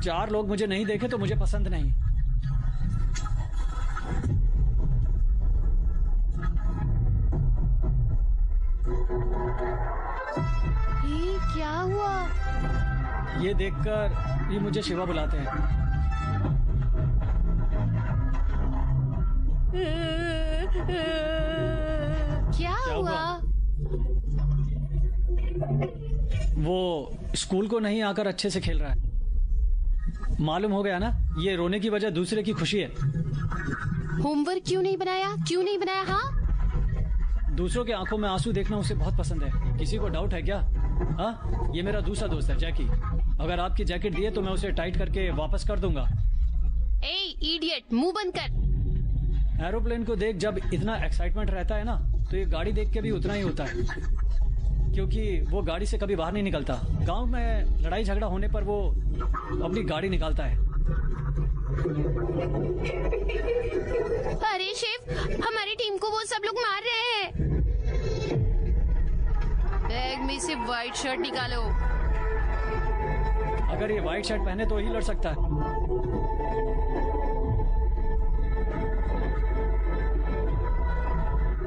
4 लोग मुझे नहीं देखे तो मुझे पसंद नहीं। ये क्या हुआ? ये देखकर ये मुझे शिवा बुलाते हैं। क्या हुआ? वो स्कूल को नहीं आकर अच्छे से खेल रहा है। मालूम हो गया ना, ये रोने की वजह दूसरे की खुशी है। होमवर्क क्यों नहीं बनाया? क्यों नहीं बनाया? हाँ, दूसरों के आंखों में आंसू देखना उसे बहुत पसंद है। किसी को डाउट है क्या? हाँ, ये मेरा दूसरा दोस्त है जैकी। अगर आपकी जैकेट दिए तो मैं उसे टाइट करके वापस कर दूंगा। ए इडियट, मुंह बंद कर। एरोप्लेन को देख जब इतना एक्साइटमेंट रहता है ना, तो ये गाड़ी देख के भी उतना ही होता है, क्योंकि वो गाड़ी से कभी बाहर नहीं निकलता। गांव में लड़ाई झगड़ा होने पर वो अपनी गाड़ी निकालता है। अरे शेफ, हमारी टीम को वो सब लोग मार रहे हैं। बैग में से व्हाइट शर्ट निकालो। अगर ये व्हाइट शर्ट पहने तो ही लड़ सकता है।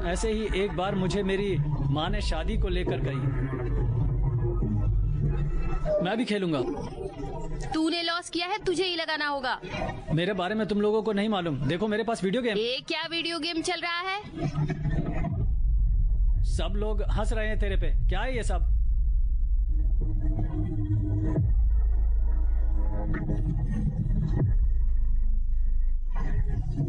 ऐसे ही एक बार मुझे मेरी माँ ने शादी को लेकर गई। मैं भी खेलूंगा। तूने लॉस किया है, तुझे ही लगाना होगा। मेरे बारे में तुम लोगों को नहीं मालूम। देखो मेरे पास वीडियो गेम। ये क्या वीडियो गेम चल रहा है? सब लोग हंस रहे हैं तेरे पे। क्या है ये सब?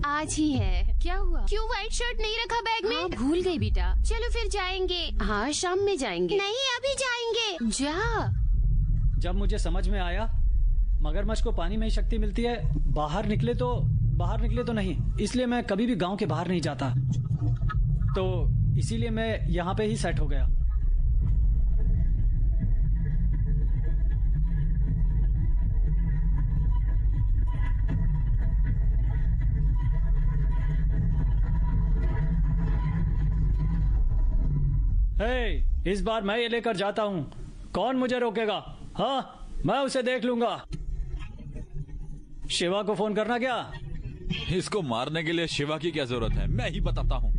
आज ही है। क्या हुआ? क्यों व्हाइट शर्ट नहीं रखा बैग में? हाँ, भूल गई बेटा। चलो फिर जाएंगे। हाँ, शाम में जाएंगे। नहीं, अभी जाएंगे। जा। जब मुझे समझ में आया मगरमच्छ को पानी में ही शक्ति मिलती है, बाहर निकले तो नहीं, इसलिए मैं कभी भी गांव के बाहर नहीं जाता। तो इसीलिए मैं यहाँ पे ही सेट हो गया। हे, इस बार मैं ये लेकर जाता हूँ। कौन मुझे रोकेगा? हाँ, मैं उसे देख लूंगा। शिवा को फोन करना क्या? इसको मारने के लिए शिवा की क्या जरूरत है? मैं ही बताता हूँ।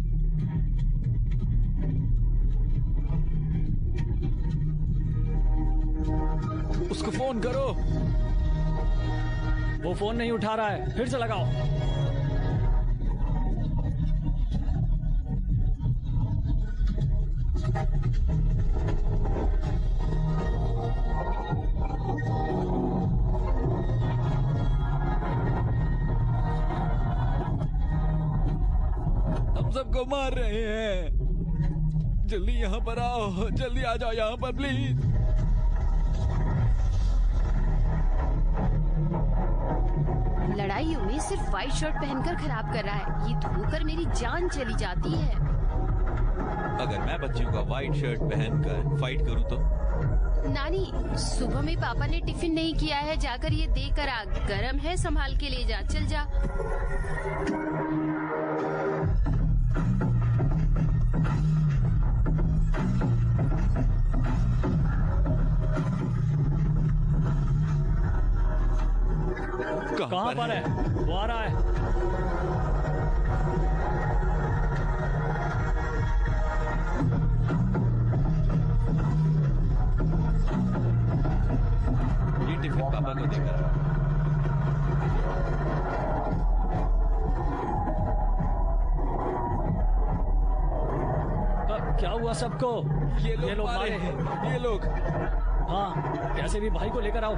उसको फोन करो। वो फोन नहीं उठा रहा है, फिर से लगाओ। हम सबको मार रहे हैं। जल्दी यहाँ पर आओ, जल्दी आ जाओ यहाँ पर प्लीज। लड़ाई उन्हें सिर्फ व्हाइट शर्ट पहनकर खराब कर रहा है। ये धोकर मेरी जान चली जाती है। अगर मैं बच्चियों का व्हाइट शर्ट पहनकर फाइट करूं तो? नानी, सुबह में पापा ने टिफिन नहीं किया है, जाकर ये देकर आ। गरम है, संभाल के ले जा। चल जा। कहाँ पर है? वो आ रहा है। ये टिफिन पापा को देकर आओ। क्या हुआ सबको? ये लोग मारे हैं। ये लोग। हाँ, कैसे भी भाई को लेकर आओ।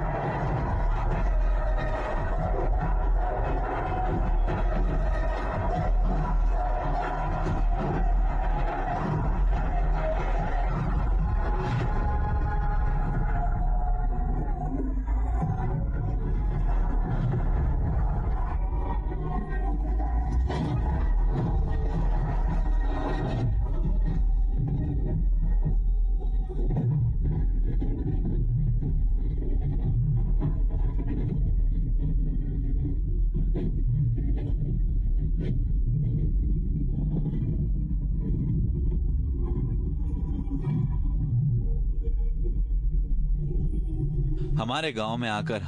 हमारे गांव में आकर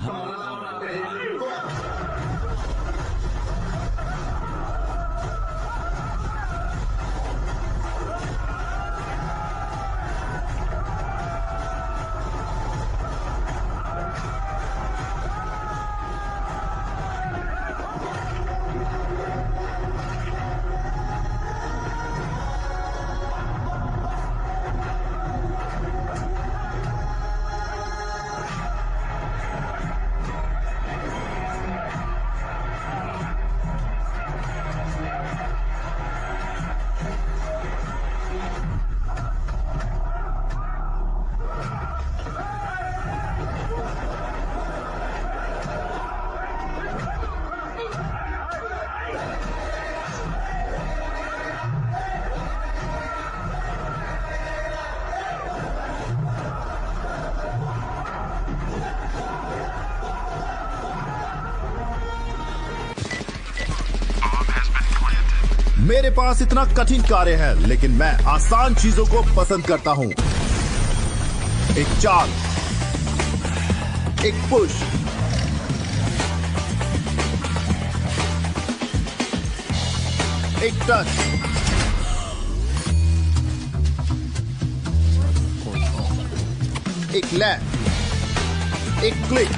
मेरे पास इतना कठिन कार्य है, लेकिन मैं आसान चीजों को पसंद करता हूं। एक चाल, एक पुश, एक टच, एक लैंड, एक क्लिक,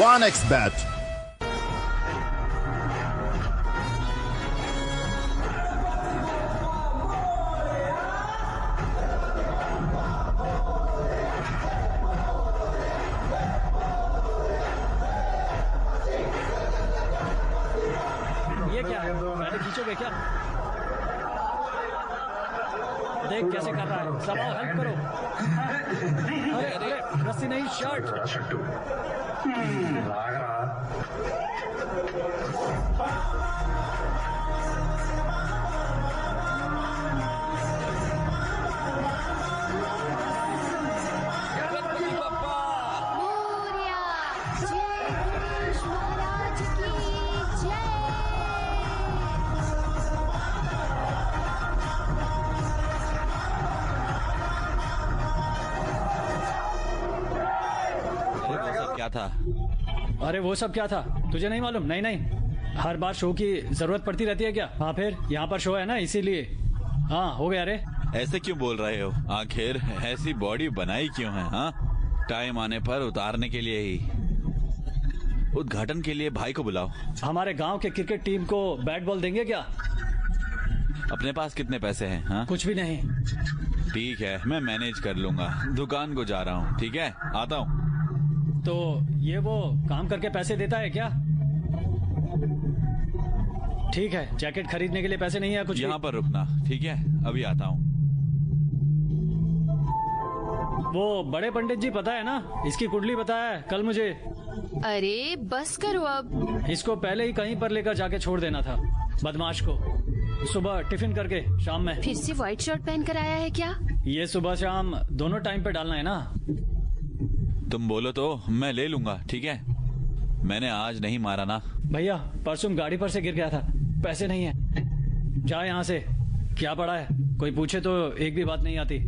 1x बैट। ये क्या है? मैंने खींचोगे क्या? देख कैसे कर रहा है। सब हेल्प करो। अरे अरे रस्सी नहीं, शर्ट। मोरिया, जय गणेश महाराज की जय। वो सब क्या था? अरे वो सब क्या था तुझे नहीं मालूम? नहीं नहीं, हर बार शो की जरूरत पड़ती रहती है क्या? हाँ फिर यहाँ पर शो है ना, इसीलिए। हाँ हो गया रे। ऐसे क्यों बोल रहे हो? आखिर ऐसी बॉडी बनाई क्यों है? हाँ, टाइम आने पर उतारने के लिए ही। उद्घाटन के लिए भाई को बुलाओ। हमारे गांव के क्रिकेट टीम को बैट बॉल देंगे क्या? अपने पास कितने पैसे हैं? हाँ, कुछ भी नहीं। ठीक है, मैं मैनेज कर लूंगा। दुकान को जा रहा हूँ, ठीक है, आता हूँ। तो ये वो काम करके पैसे देता है क्या? ठीक है, जैकेट खरीदने के लिए पैसे नहीं है कुछ? यहाँ पर रुकना, ठीक है, अभी आता हूँ। वो बड़े पंडित जी पता है ना, इसकी कुंडली बताया है कल मुझे। अरे बस करो अब। इसको पहले ही कहीं पर लेकर जाके छोड़ देना था, बदमाश को। सुबह टिफिन करके शाम में। फिर से व्हाइट शर्ट पहन कर आया है क्या? ये सुबह शाम दोनों टाइम पे डालना है ना। तुम बोलो तो मैं ले लूंगा, ठीक है। मैंने आज नहीं मारा ना। भैया परसों गाड़ी पर से गिर गया था, पैसे नहीं है। जा यहाँ से। क्या पड़ा है? कोई पूछे तो एक भी बात नहीं आती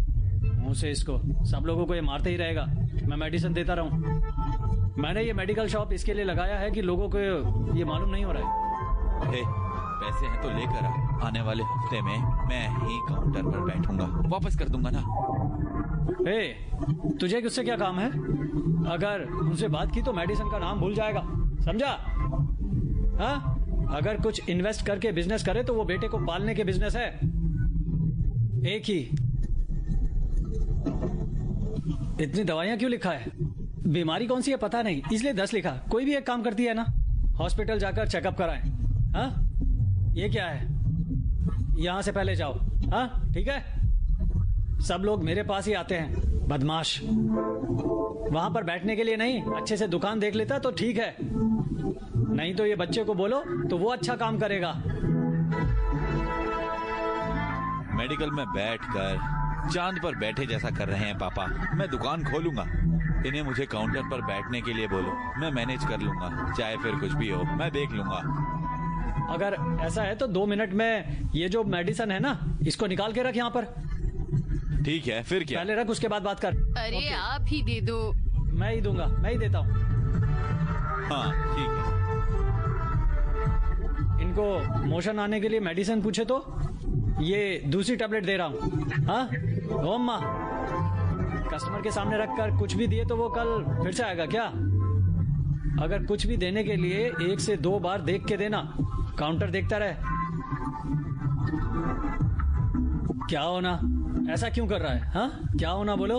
मुंह से। इसको सब लोगों को ये मारते ही रहेगा। मैं मेडिसिन देता रहूं। मैंने ये मेडिकल शॉप इसके लिए लगाया है कि लोगों को ये मालूम नहीं हो रहा है। पैसे हैं तो लेकर आ। आने वाले हफ्ते में मैं ही काउंटर पर बैठूंगा, वापस कर दूंगा ना। तुझे उससे क्या काम है? अगर उनसे बात की तो मेडिसिन का नाम भूल जाएगा, समझा? हाँ, अगर कुछ इन्वेस्ट करके बिजनेस करे तो वो बेटे को पालने के बिजनेस है। एक ही। इतनी दवाइयां क्यों लिखा है? बीमारी कौन सी है पता नहीं, इसलिए 10 लिखा। कोई भी एक काम करती है ना, हॉस्पिटल जाकर चेकअप कराएं। हाँ, ये क्या है? यहां से पहले जाओ। हाँ ठीक है। सब लोग मेरे पास ही आते हैं, बदमाश। वहां पर बैठने के लिए नहीं, अच्छे से दुकान देख लेता तो ठीक है। नहीं तो ये बच्चे को बोलो तो वो अच्छा काम करेगा। मेडिकल में बैठकर चांद पर बैठे जैसा कर रहे हैं पापा। मैं दुकान खोलूंगा, इन्हें मुझे काउंटर पर बैठने के लिए बोलो। मैं मैनेज कर लूंगा, चाहे फिर कुछ भी हो, मैं देख लूंगा। अगर ऐसा है तो 2 मिनट में ये जो मेडिसिन है ना, इसको निकाल के रख यहाँ पर। ठीक है, फिर क्या? पहले रख, उसके बाद बात कर। अरे ओके। आप ही दे दो। मैं ही दूंगा, मैं ही देता हूँ। हाँ ठीक है। इनको मोशन आने के लिए मेडिसिन पूछे तो ये दूसरी टैबलेट दे रहा हूँ। हाँ ओम माँ, कस्टमर के सामने रखकर कुछ भी दिए तो वो कल फिर से आएगा क्या? अगर कुछ भी देने के लिए 1 से 2 बार देख के देना, काउंटर देखता रहे। क्या होना, ऐसा क्यों कर रहा है? हाँ क्या होना, बोलो।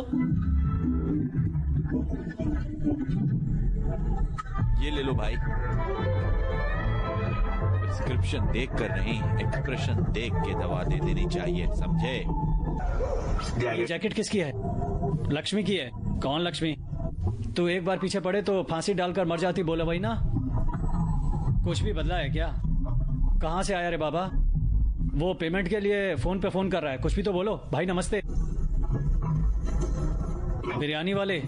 ये ले लो भाई, प्रिस्क्रिप्शन देख कर नहीं, एक्सप्रेशन देख के दवा दे देनी चाहिए, समझे? ये जैकेट किसकी है? लक्ष्मी की है। कौन लक्ष्मी? तू एक बार पीछे पड़े तो फांसी डालकर मर जाती, बोला भाई ना। कुछ भी बदला है क्या? कहाँ से आया रे बाबा? वो पेमेंट के लिए फोन पे फोन कर रहा है, कुछ भी तो बोलो। भाई नमस्ते। बिरयानी वाले,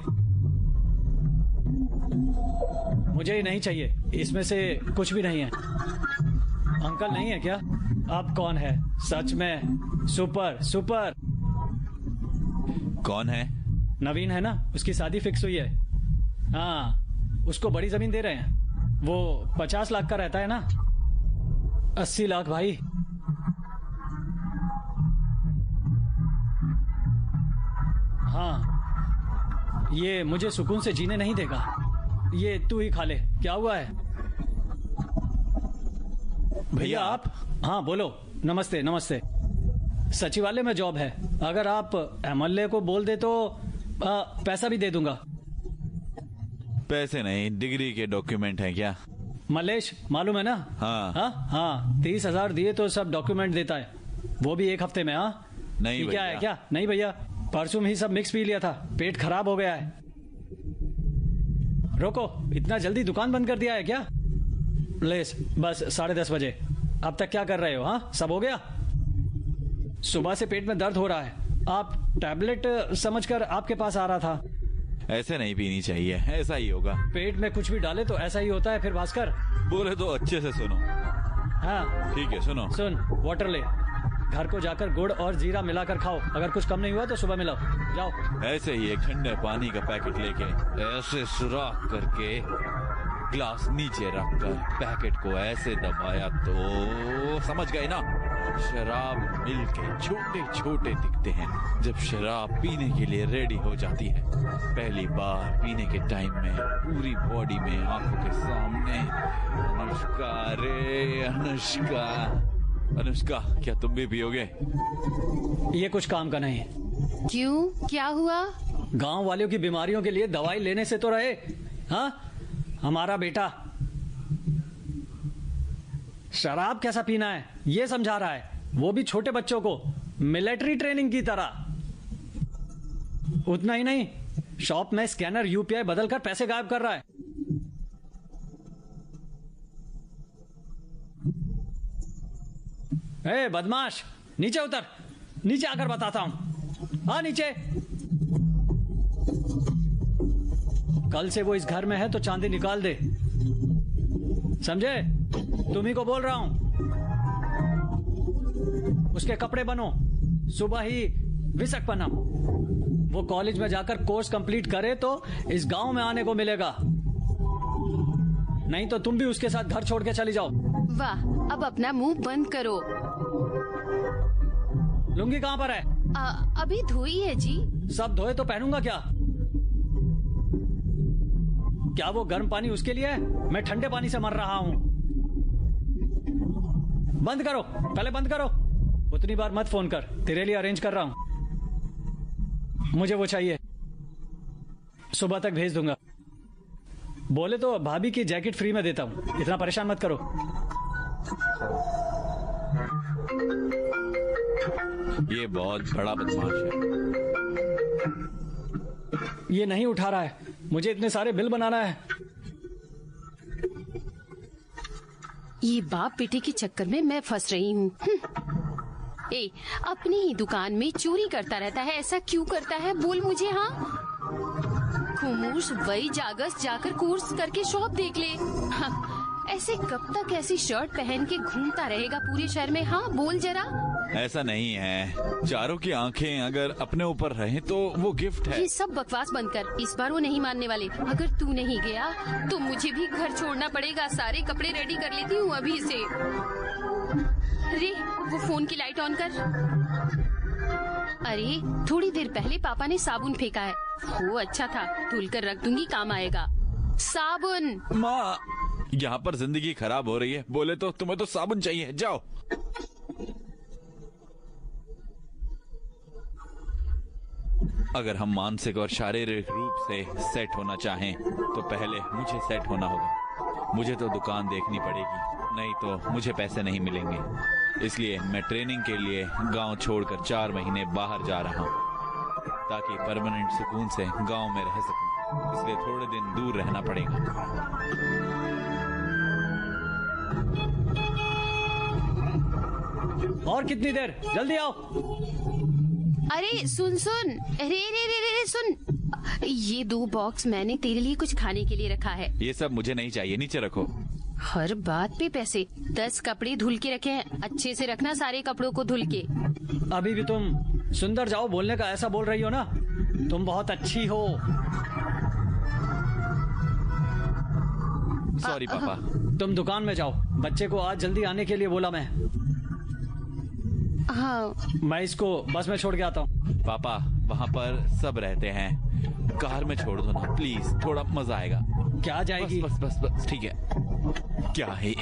मुझे ही नहीं चाहिए, इसमें से कुछ भी नहीं है। अंकल नहीं है क्या? आप कौन है? सच में सुपर सुपर। कौन है? नवीन है ना, उसकी शादी फिक्स हुई है। हाँ, उसको बड़ी जमीन दे रहे हैं। वो 50 लाख का रहता है ना। 80 लाख भाई। हाँ, ये मुझे सुकून से जीने नहीं देगा। ये तू ही खा ले। क्या हुआ है भैया? आप? हाँ बोलो। नमस्ते नमस्ते। सचिवालय में जॉब है, अगर आप एमएलए को बोल दे तो पैसा भी दे दूंगा। पैसे नहीं, डिग्री के डॉक्यूमेंट हैं क्या? मलेश मालूम है ना? हाँ। हाँ 30,000 दिए तो सब डॉक्यूमेंट देता है, वो भी 1 हफ्ते में। हाँ नहीं क्या है भैया। क्या? नहीं भैया, परसों में ही सब मिक्स पी लिया था, पेट खराब हो गया है। रोको, इतना जल्दी दुकान बंद कर दिया है क्या? लेस बस 10:30 बजे। अब तक क्या कर रहे हो? हाँ सब हो गया? सुबह से पेट में दर्द हो रहा है, आप टैबलेट समझकर आपके पास आ रहा था। ऐसे नहीं पीनी चाहिए, ऐसा ही होगा। पेट में कुछ भी डाले तो ऐसा ही होता है फिर भास्कर। बोले तो अच्छे से सुनो। हाँ ठीक है सुनो। सुन, वाटर ले, घर को जाकर गुड़ और जीरा मिलाकर खाओ, अगर कुछ कम नहीं हुआ तो सुबह मिलाओ। जाओ। ऐसे ही एक ठंडे पानी का पैकेट लेके ऐसे सुराख करके ग्लास नीचे रखकर पैकेट को ऐसे दबाया तो समझ गए ना? शराब मिलके छोटे छोटे दिखते हैं जब शराब पीने के लिए रेडी हो जाती है। पहली बार पीने के टाइम में पूरी बॉडी में आंखों के सामने अनुष्का, रे अनुष्का। अनुष्का, क्या तुम भी पियोगे? ये कुछ काम का नहीं है। क्यों, क्या हुआ? गांव वालों की बीमारियों के लिए दवाई लेने से तो रहे। हाँ, हमारा बेटा शराब कैसा पीना है ये समझा रहा है, वो भी छोटे बच्चों को, मिलिट्री ट्रेनिंग की तरह। उतना ही नहीं, शॉप में स्कैनर यूपीआई बदलकर पैसे गायब कर रहा है। ए बदमाश, नीचे उतर, नीचे आकर बताता हूं। हाँ नीचे। कल से वो इस घर में है तो चांदी निकाल दे, समझे? तुम्ही को बोल रहा हूं। उसके कपड़े बनो, सुबह ही विशाखापट्टनम। वो कॉलेज में जाकर कोर्स कंप्लीट करे तो इस गांव में आने को मिलेगा, नहीं तो तुम भी उसके साथ घर छोड़ के चली जाओ। वाह, अब अपना मुंह बंद करो। लुंगी कहाँ पर है? अभी धोई है जी। सब धोए तो पहनूंगा क्या? क्या वो गर्म पानी उसके लिए है? मैं ठंडे पानी से मर रहा हूं। बंद करो, पहले बंद करो। उतनी बार मत फोन कर, तेरे लिए अरेंज कर रहा हूं। मुझे वो चाहिए, सुबह तक भेज दूंगा। बोले तो भाभी की जैकेट फ्री में देता हूं, इतना परेशान मत करो। ये बहुत बड़ा बदमाश है। ये नहीं उठा रहा है, मुझे इतने सारे बिल बनाना है। ये बाप बेटे के चक्कर में मैं फंस रही हूँ। ए, अपनी ही दुकान में चोरी करता रहता है, ऐसा क्यों करता है बोल मुझे। हाँ, खुमूस वही जागस जाकर कोर्स करके शॉप देख ले। हाँ, ऐसे कब तक ऐसी शर्ट पहन के घूमता रहेगा पूरे शहर में? हाँ बोल जरा। ऐसा नहीं है, चारों की आंखें अगर अपने ऊपर रहें तो वो गिफ्ट है। ये सब बकवास बंद कर, इस बार वो नहीं मानने वाले। अगर तू नहीं गया तो मुझे भी घर छोड़ना पड़ेगा। सारे कपड़े रेडी कर लेती हूँ अभी से। अरे वो फोन की लाइट ऑन कर। अरे थोड़ी देर पहले पापा ने साबुन फेंका है, वो अच्छा था, धुल कर रख दूंगी, काम आएगा। साबुन। माँ, यहाँ पर जिंदगी खराब हो रही है, बोले तो तुम्हें तो साबुन चाहिए, जाओ। अगर हम मानसिक और शारीरिक रूप से सेट होना चाहें तो पहले मुझे सेट होना होगा। मुझे तो दुकान देखनी पड़ेगी, नहीं तो मुझे पैसे नहीं मिलेंगे। इसलिए मैं ट्रेनिंग के लिए गांव छोड़कर 4 महीने बाहर जा रहा हूं ताकि परमानेंट सुकून से गांव में रह सकूं। इसलिए थोड़े दिन दूर रहना पड़ेगा। और कितनी देर? जल्दी आओ। अरे सुन सुन, रे रे रे रे सुन, ये 2 बॉक्स मैंने तेरे लिए कुछ खाने के लिए रखा है। ये सब मुझे नहीं चाहिए, नीचे रखो। हर बात पे पैसे। 10 कपड़े धुल के रखे हैं, अच्छे से रखना सारे कपड़ों को धुल के। अभी भी तुम सुंदर जाओ बोलने का ऐसा बोल रही हो ना? तुम बहुत अच्छी हो। सॉरी पापा। तुम दुकान में जाओ, बच्चे को आज जल्दी आने के लिए बोला मैं। हाँ मैं इसको बस में छोड़ के आता हूँ। पापा वहाँ पर सब रहते हैं, कार में छोड़ दो ना प्लीज, थोड़ा मजा आएगा। क्या जाएगी? बस बस बस, बस ठीक है। क्या है?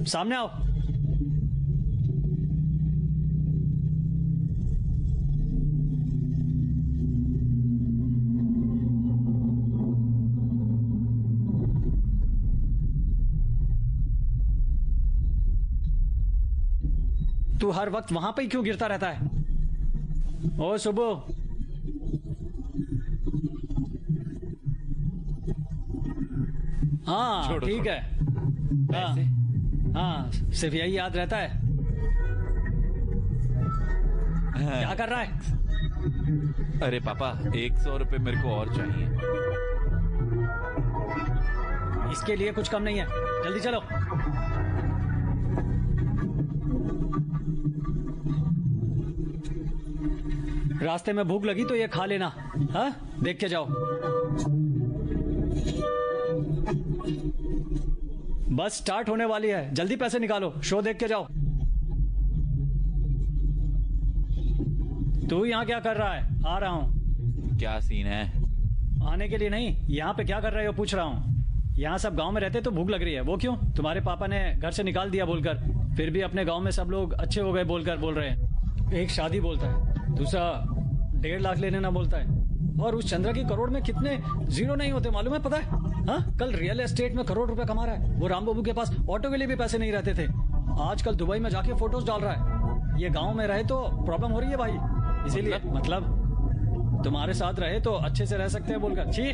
सामने आओ। तू हर वक्त वहां पे ही क्यों गिरता रहता है? ओ सुबह, हाँ छोड़ो, ठीक छोड़ो। है। हाँ, ऐसे? हाँ सिर्फ यही याद रहता है। क्या कर रहा है? अरे पापा 100 रुपए मेरे को और चाहिए। इसके लिए कुछ कम नहीं है, जल्दी चलो। रास्ते में भूख लगी तो ये खा लेना। हाँ देख के जाओ। बस स्टार्ट होने वाली है, जल्दी पैसे निकालो, शो देख के जाओ। तू यहाँ क्या कर रहा है? आ रहा हूँ। क्या सीन है? आने के लिए नहीं, यहाँ पे क्या कर रहे हो पूछ रहा हूँ। यहाँ सब गांव में रहते तो भूख लग रही है, वो क्यों? तुम्हारे पापा ने घर से निकाल दिया बोलकर, फिर भी अपने गांव में सब लोग अच्छे हो गए बोलकर बोल रहे हैं। एक शादी बोलता है, दूसरा 1.5 लाख लेने ना बोलता है, और उस चंद्रा की करोड़ में कितने जीरो नहीं होते मालूम है? पता है? हाँ, कल रियल एस्टेट में करोड़ रुपए कमा रहा है। वो राम बाबू के पास ऑटो के लिए भी पैसे नहीं रहते थे, आजकल दुबई में जाके फोटोज डाल रहा है। ये गाँव में रहे तो प्रॉब्लम हो रही है भाई, इसीलिए मतलब तुम्हारे साथ रहे तो अच्छे से रह सकते हैं बोलकर। छी,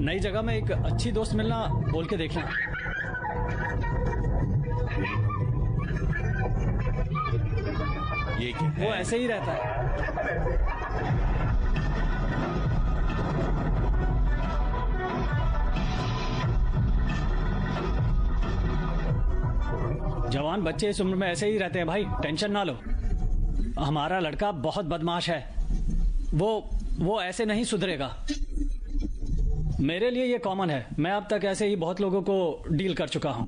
नई जगह में एक अच्छी दोस्त मिलना बोल के देखना। ये क्या है? वो ऐसे ही रहता है। जवान बच्चे इस उम्र में ऐसे ही रहते हैं भाई, टेंशन ना लो। हमारा लड़का बहुत बदमाश है, वो ऐसे नहीं सुधरेगा। मेरे लिए ये कॉमन है, मैं अब तक ऐसे ही बहुत लोगों को डील कर चुका हूं।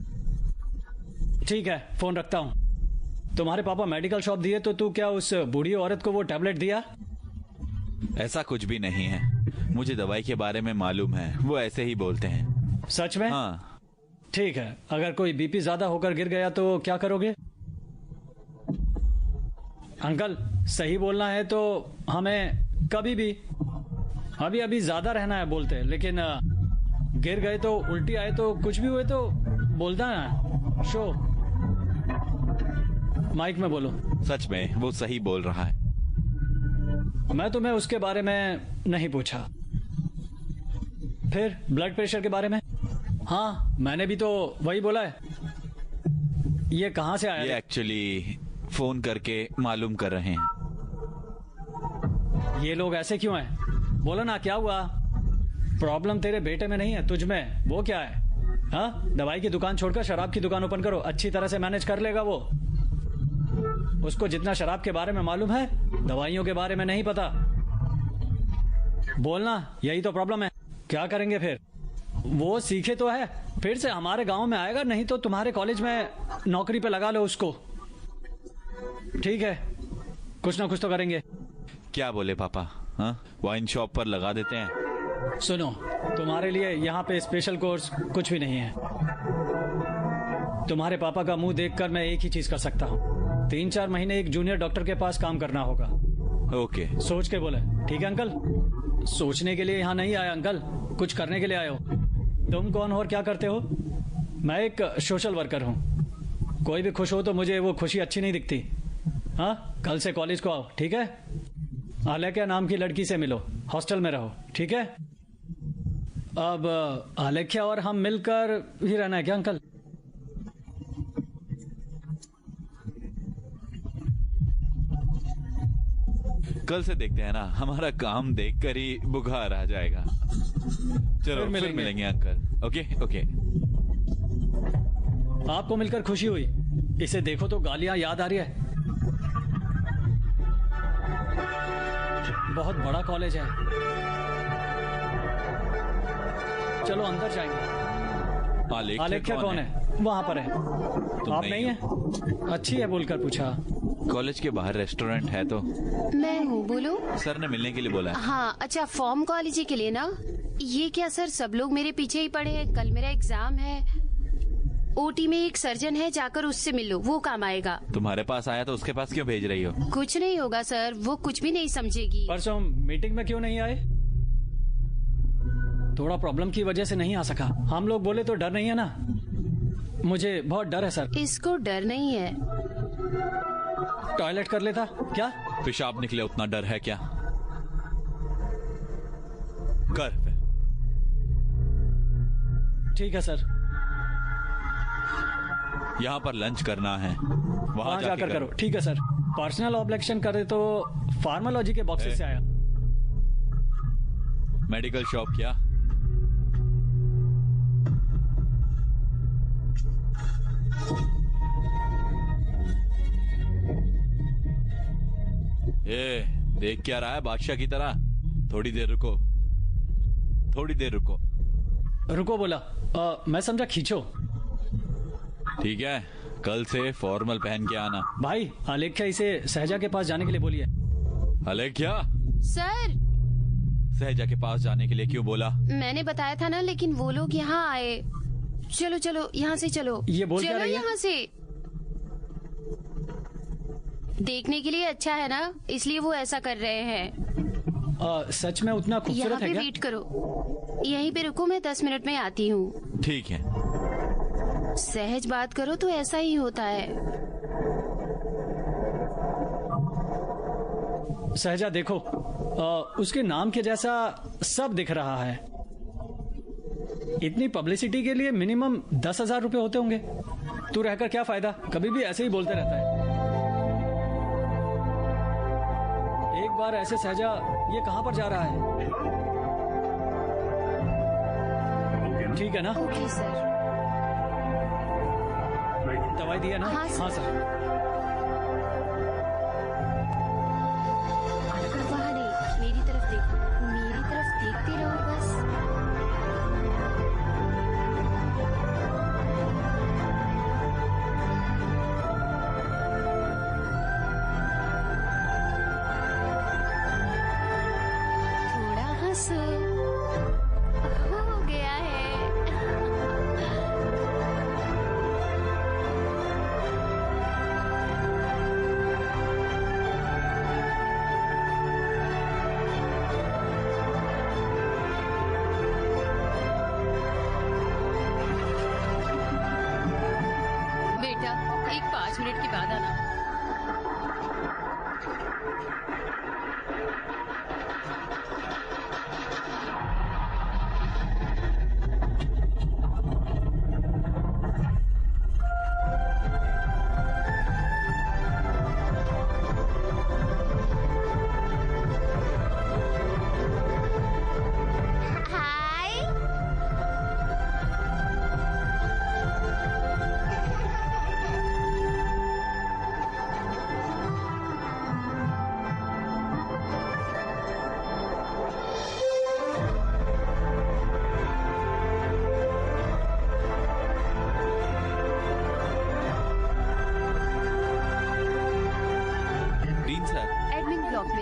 ठीक है, फोन रखता हूं। तुम्हारे पापा मेडिकल शॉप दिए तो तू क्या उस बूढ़ी औरत को वो टैबलेट दिया? ऐसा कुछ भी नहीं है, मुझे दवाई के बारे में मालूम है, वो ऐसे ही बोलते हैं। सच में? हाँ। ठीक है, अगर कोई बीपी ज्यादा होकर गिर गया तो क्या करोगे? अंकल सही बोलना है तो हमें कभी भी अभी अभी ज्यादा रहना है बोलते हैं, लेकिन गिर गए तो, उल्टी आए तो, कुछ भी हुए तो बोलता ना। शो माइक में बोलो। सच में वो सही बोल रहा है। मैं तुम्हें उसके बारे में नहीं पूछा। फिर ब्लड प्रेशर के बारे में? हाँ मैंने भी तो वही बोला है। ये कहाँ से आया? ये एक्चुअली फोन करके मालूम कर रहे हैं। ये लोग ऐसे क्यों हैं? बोलो ना क्या हुआ? प्रॉब्लम तेरे बेटे में नहीं है, तुझ में। वो क्या है? हाँ, दवाई की दुकान छोड़कर शराब की दुकान ओपन करो, अच्छी तरह से मैनेज कर लेगा वो। उसको जितना शराब के बारे में मालूम है, दवाइयों के बारे में नहीं पता। बोलना, यही तो प्रॉब्लम है। क्या करेंगे फिर? वो सीखे तो है, फिर से हमारे गांव में आएगा, नहीं तो तुम्हारे कॉलेज में नौकरी पे लगा लो उसको। ठीक है, कुछ ना कुछ तो करेंगे। क्या बोले पापा? हाँ, वाइन शॉप पर लगा देते हैं। सुनो, तुम्हारे लिए यहाँ पे स्पेशल कोर्स कुछ भी नहीं है। तुम्हारे पापा का मुंह देखकर मैं एक ही चीज कर सकता हूँ, 3-4 महीने एक जूनियर डॉक्टर के पास काम करना होगा। ओके। सोच के बोले। ठीक है अंकल? सोचने के लिए यहाँ नहीं आया अंकल, कुछ करने के लिए आए हो। तुम कौन हो और क्या करते हो? मैं एक सोशल वर्कर हूँ। कोई भी खुश हो तो मुझे वो खुशी अच्छी नहीं दिखती। हाँ, कल से कॉलेज को आओ, ठीक है? आलेख्या नाम की लड़की से मिलो, हॉस्टल में रहो, ठीक है? अब आलेख्या और हम मिलकर ही रहना है क्या अंकल? कल से देखते हैं ना, हमारा काम देखकर ही बुखार आ जाएगा। चलो फिर मिलेंगे अंकल। Okay okay. आपको मिलकर खुशी हुई। इसे देखो तो गालियां याद आ रही है। बहुत बड़ा कॉलेज है। चलो अंदर जाएंगे। आलेख्या कौन है? वहां पर है। आप नहीं है? अच्छी है बोलकर पूछा। कॉलेज के बाहर रेस्टोरेंट है तो। मैं हूँ, बोलो। सर ने मिलने के लिए बोला है। हाँ, अच्छा, फॉर्म कॉलेज के लिए ना? ये क्या सर, सब लोग मेरे पीछे ही पड़े हैं। कल मेरा एग्जाम है। ओटी में एक सर्जन है, जाकर उससे मिलो, वो काम आएगा। तुम्हारे पास आया तो उसके पास क्यों भेज रही हो? कुछ नहीं होगा सर, वो कुछ भी नहीं समझेगी। परसों मीटिंग में क्यों नहीं आए? थोड़ा प्रॉब्लम की वजह से नहीं आ सका। हम लोग बोले तो डर नहीं है ना? मुझे बहुत डर है सर। इसको डर नहीं है। टॉयलेट कर लेता क्या? पेशाब निकले उतना डर है क्या? कर फिर। ठीक है सर। यहाँ पर लंच करना है, वहाँ जाकर करो। ठीक है सर। पर्सनल ऑब्जेक्शन करे तो फार्मालॉजी के बॉक्सेस से आया। मेडिकल शॉप क्या? ये देख क्या रहा है बादशाह की तरह? थोड़ी देर रुको, थोड़ी देर रुको। रुको बोला, मैं समझा खींचो। ठीक है, कल से फॉर्मल पहन के आना। भाई, आलेख्या इसे सहजा के पास जाने के लिए बोलिए। आलेख्या? सर, सहजा के पास जाने के लिए क्यों बोला? मैंने बताया था ना, लेकिन वो लोग यहाँ आए। चलो चलो, यहाँ से चलो। ये बोल क्या चलो रही है? यहाँ से। देखने के लिए अच्छा है ना, इसलिए वो ऐसा कर रहे हैं। सच में उतना यहाँ खूबसूरत है पे क्या? वेट करो, यहीं पे रुको, मैं 10 मिनट में आती हूँ। ठीक है। सहज बात करो तो ऐसा ही होता है। सहजा देखो, उसके नाम के जैसा सब दिख रहा है। इतनी पब्लिसिटी के लिए मिनिमम 10,000 रुपए होते होंगे। तू रहकर क्या फायदा, कभी भी ऐसे ही बोलते रहता है। एक बार ऐसे सहजा, ये कहां पर जा रहा है? ठीक है ना? Okay sir. दवाई दिया ना? हाँ, सर। हाँ सर। वहाँ नहीं, मेरी तरफ देखो, मेरी तरफ देखते रहो बस। थोड़ा हंसो, हो गया है।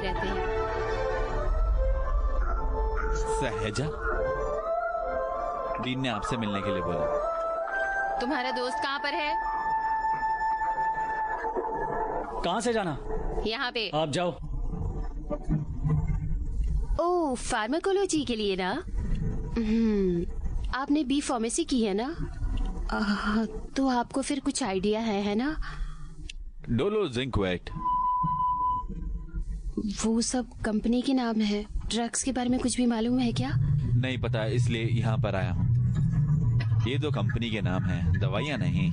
रहते हैं। सहजा, डीन ने आपसे मिलने के लिए बोला। तुम्हारा दोस्त कहाँ पर है? कहाँ से जाना? यहाँ पे। आप जाओ। ओ, फार्माकोलॉजी के लिए ना? आपने बी फार्मेसी की है ना? तो आपको फिर कुछ आइडिया है ना? डोलो जिंक वेट, वो सब कंपनी के नाम है। ड्रग्स के बारे में कुछ भी मालूम है क्या? नहीं पता, इसलिए यहाँ पर आया हूँ। ये दो कंपनी के नाम हैं, दवाइयाँ नहीं।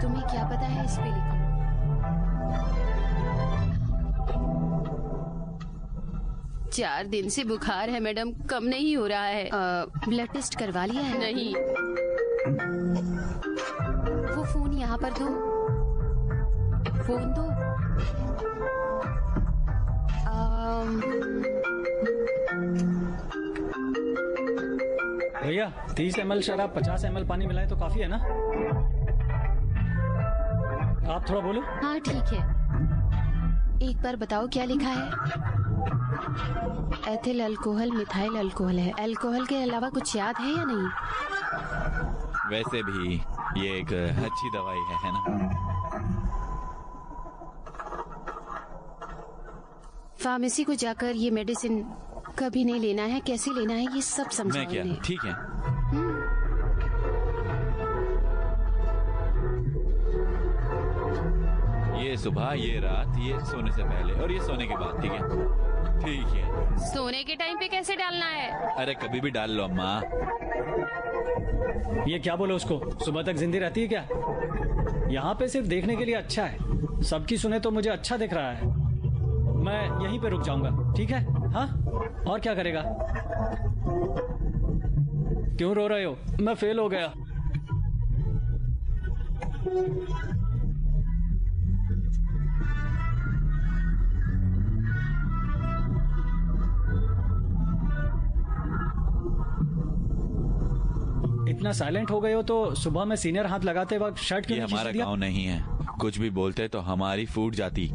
तुम्हें क्या पता है इस पे लिखा? चार दिन से बुखार है मैडम, कम नहीं हो रहा है। ब्लड टेस्ट करवा लिया है? नहीं। वो फोन यहाँ पर दो, फोन दो। भैया 30 ml शराब 50 ml पानी मिलाए तो काफी है ना? आप थोड़ा बोलो। हाँ ठीक है, एक बार बताओ क्या लिखा है? एथिल अल्कोहल मिथाइल अल्कोहल है। अल्कोहल के अलावा कुछ याद है या नहीं? वैसे भी ये एक अच्छी दवाई है ना? फार्मेसी को जाकर ये मेडिसिन कभी नहीं लेना है, कैसे लेना है ये सब समझाओ। मैं क्या? उन्हें। ठीक है। ये सुबह, ये रात, ये सोने से पहले और ये सोने के बाद। ठीक है? ठीक है। सोने के टाइम पे कैसे डालना है? अरे कभी भी डाल लो अम्मा। ये क्या बोलो उसको? सुबह तक जिंदी रहती है क्या? यहाँ पे सिर्फ देखने के लिए अच्छा है, सबकी सुने तो मुझे अच्छा दिख रहा है। मैं यहीं पे रुक जाऊंगा, ठीक है? हाँ, और क्या करेगा? क्यों रो रहे हो? मैं फेल हो गया। इतना साइलेंट हो गए हो तो सुबह में सीनियर हाथ लगाते वक्त शर्ट क्यों ये नहीं खींच हमारा दिया? गांव नहीं है, कुछ भी बोलते तो हमारी फूट जाती।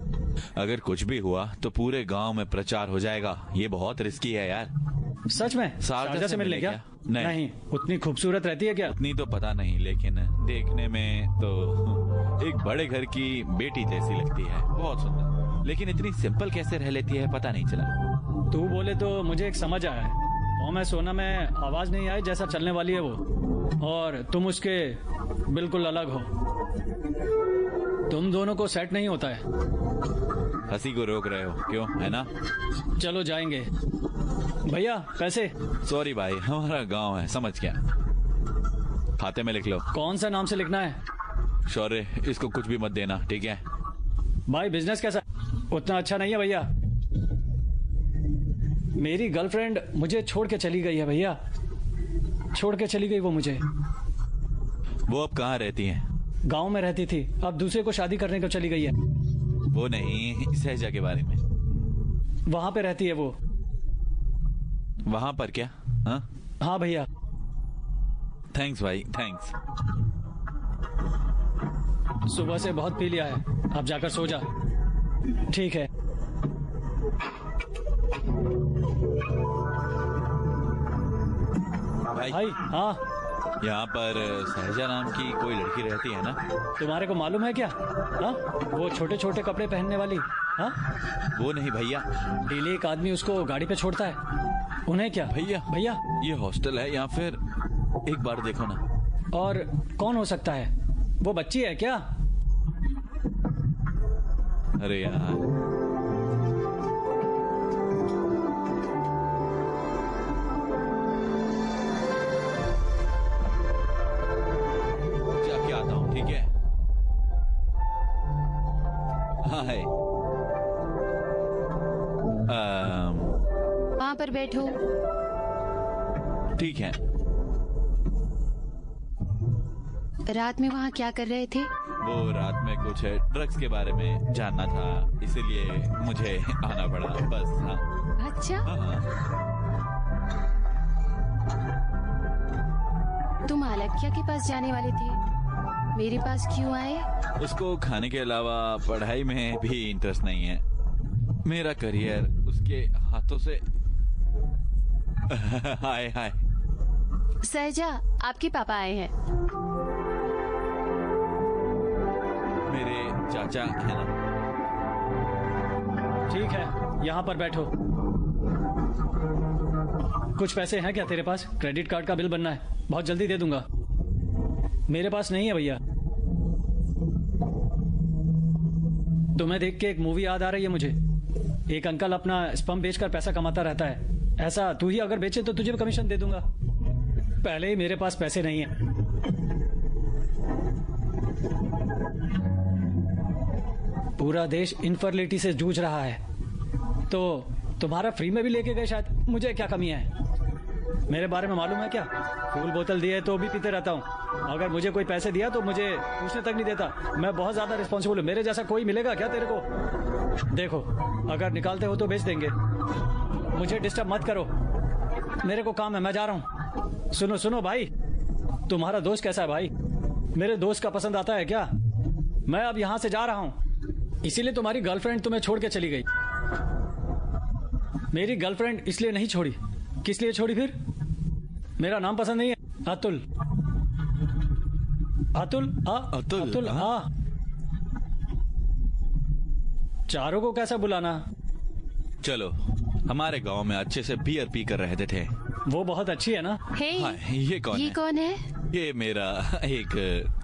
अगर कुछ भी हुआ तो पूरे गांव में प्रचार हो जाएगा। ये बहुत रिस्की है यार। सच में? शारजा से मिलने क्या? नहीं। उतनी खूबसूरत रहती है क्या? उतनी तो पता नहीं, लेकिन देखने में तो एक बड़े घर की बेटी जैसी लगती है, बहुत सुंदर। लेकिन इतनी सिंपल कैसे रह लेती है पता नहीं चला। तू बोले तो मुझे एक समझ आया है। और मैं सोना में आवाज नहीं आई जैसा चलने वाली है वो, और तुम उसके बिल्कुल अलग हो। तुम दोनों को सेट नहीं होता है। हंसी को रोक रहे हो क्यों, है ना? चलो जाएंगे। भैया पैसे। सॉरी भाई, हमारा गांव है, समझ क्या। खाते में लिख लो। कौन सा नाम से लिखना है? शौर्य, इसको कुछ भी मत देना, ठीक है? भाई बिजनेस कैसा? उतना अच्छा नहीं है भैया। मेरी गर्लफ्रेंड मुझे छोड़ के चली गई है भैया, छोड़ के चली गई वो मुझे। वो अब कहाँ रहती है? गांव में रहती थी, अब दूसरे को शादी करने को चली गई है। वो नहीं, सहजा के बारे में। वहां पे रहती है वो। वहां पर क्या? हाँ भैया। थैंक्स भाई, थैंक्स। सुबह से बहुत पी लिया है, अब जाकर सो जा। ठीक है। भाई हाँ, यहाँ पर सहजा नाम की कोई लड़की रहती है ना? तुम्हारे को मालूम है क्या? हाँ, वो छोटे छोटे कपड़े पहनने वाली। हाँ, वो नहीं भैया। डेली एक आदमी उसको गाड़ी पे छोड़ता है। उन्हें क्या? भैया भैया ये हॉस्टल है या फिर एक बार देखो ना। और कौन हो सकता है? वो बच्ची है क्या? अरे यार, जाके आता हूँ, ठीक है? हाय। वहाँ पर बैठो। ठीक है। रात में वहाँ क्या कर रहे थे? वो रात में कुछ ड्रग्स के बारे में जानना था, इसीलिए मुझे आना पड़ा, बस। हाँ, अच्छा, हाँ, तुम आलक्या के पास जाने वाले थे, मेरे पास क्यों आए? उसको खाने के अलावा पढ़ाई में भी इंटरेस्ट नहीं है। मेरा करियर उसके हाथों से हाय हाय। सहजा, आपके पापा आए हैं। मेरे चाचा है ना। ठीक है, यहाँ पर बैठो। कुछ पैसे हैं क्या तेरे पास? क्रेडिट कार्ड का बिल बनना है, बहुत जल्दी दे दूंगा। मेरे पास नहीं है भैया। तुम्हें देख के एक मूवी याद आ रही है मुझे। एक अंकल अपना स्पम बेचकर पैसा कमाता रहता है। ऐसा तू ही अगर बेचे तो तुझे भी कमीशन दे दूंगा। पहले ही मेरे पास पैसे नहीं है। पूरा देश इनफर्टिलिटी से जूझ रहा है, तो तुम्हारा फ्री में भी लेके गए शायद। मुझे क्या कमी है? मेरे बारे में मालूम है क्या? फूल बोतल दिए तो भी पीते रहता हूँ। अगर मुझे कोई पैसे दिया तो मुझे पूछने तक नहीं देता। मैं बहुत ज्यादा रिस्पॉन्सिबल हूँ। मेरे जैसा कोई मिलेगा क्या तेरे को? देखो, अगर निकालते हो तो बेच देंगे। मुझे डिस्टर्ब मत करो, मेरे को काम है, मैं जा रहा हूँ। सुनो सुनो भाई, तुम्हारा दोस्त कैसा है भाई? मेरे दोस्त का पसंद आता है क्या? मैं अब यहाँ से जा रहा हूँ। इसीलिए तुम्हारी गर्लफ्रेंड तुम्हें छोड़ के चली गई। मेरी गर्लफ्रेंड इसलिए नहीं छोड़ी। किस लिए छोड़ी फिर? मेरा नाम पसंद नहीं है? अतुल। अतुल अतुल, अतुल चारों को कैसा बुलाना? चलो, हमारे गांव में अच्छे से बियर पी कर रहते थे। वो बहुत अच्छी है ना? हे, हाँ, ये कौन ये है? कौन है? ये मेरा एक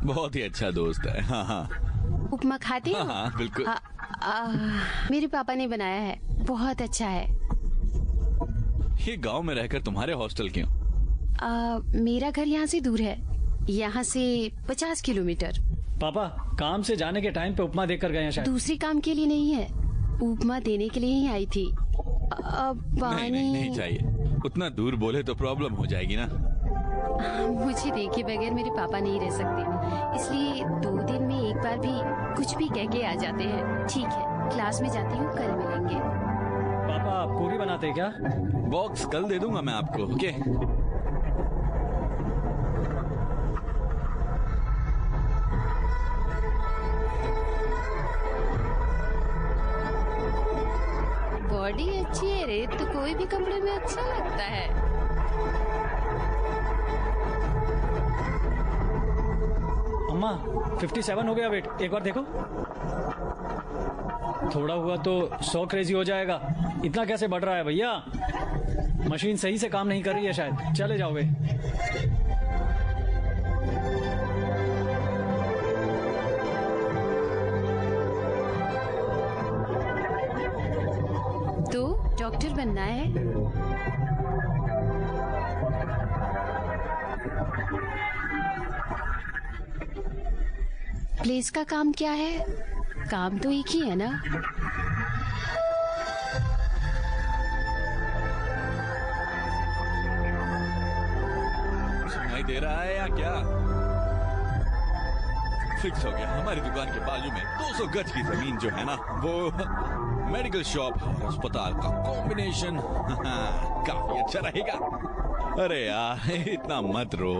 बहुत ही अच्छा दोस्त है। हाँ हाँ उपमा खाते हो? हाँ, बिल्कुल। मेरे पापा ने बनाया है, बहुत अच्छा है। ये गांव में रहकर तुम्हारे हॉस्टल क्यों? मेरा घर यहाँ से दूर है, यहाँ से 50 किलोमीटर। पापा काम से जाने के टाइम पे उपमा देकर गए हैं शायद। दूसरे काम के लिए नहीं है, उपमा देने के लिए ही आई थी। पानी नहीं चाहिए। उतना दूर बोले तो प्रॉब्लम हो जाएगी ना। मुझे देखे बगैर मेरे पापा नहीं रह सकते, इसलिए 2 दिन में एक बार भी कुछ भी कह के आ जाते हैं। ठीक है, क्लास में जाती हूँ, कल मिलेंगे। पापा पूरी बनाते हैं क्या? बॉक्स कल दे दूंगा मैं आपको। ओके। बॉडी अच्छी है रे, तो कोई भी कपड़े में अच्छा लगता है। अम्मा 57 हो गया वेट, एक बार देखो। थोड़ा हुआ तो 100 क्रेजी हो जाएगा। इतना कैसे बढ़ रहा है भैया? मशीन सही से काम नहीं कर रही है शायद। चले जाओगे। तो डॉक्टर बनना है? प्लेस का काम क्या है? काम तो एक ही है ना। सुनाई दे रहा है या क्या? फिक्स हो गया। हमारी दुकान के बाजू में 200 गज की जमीन जो है ना, वो मेडिकल शॉप और अस्पताल का कॉम्बिनेशन काफी अच्छा रहेगा। अरे यार इतना मत रो।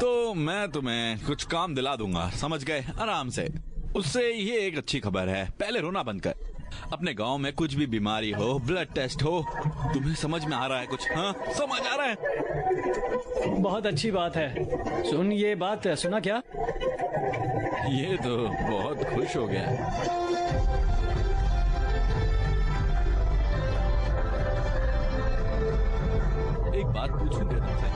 तो मैं तुम्हें कुछ काम दिला दूंगा, समझ गए? आराम से। उससे ये एक अच्छी खबर है, पहले रोना बंद कर। अपने गांव में कुछ भी बीमारी हो, ब्लड टेस्ट हो, तुम्हें समझ में आ रहा है कुछ? हाँ, समझ आ रहा है? बहुत अच्छी बात है। सुन, ये बात सुना क्या? ये तो बहुत खुश हो गया। एक बात पूछूंगा तुमसे।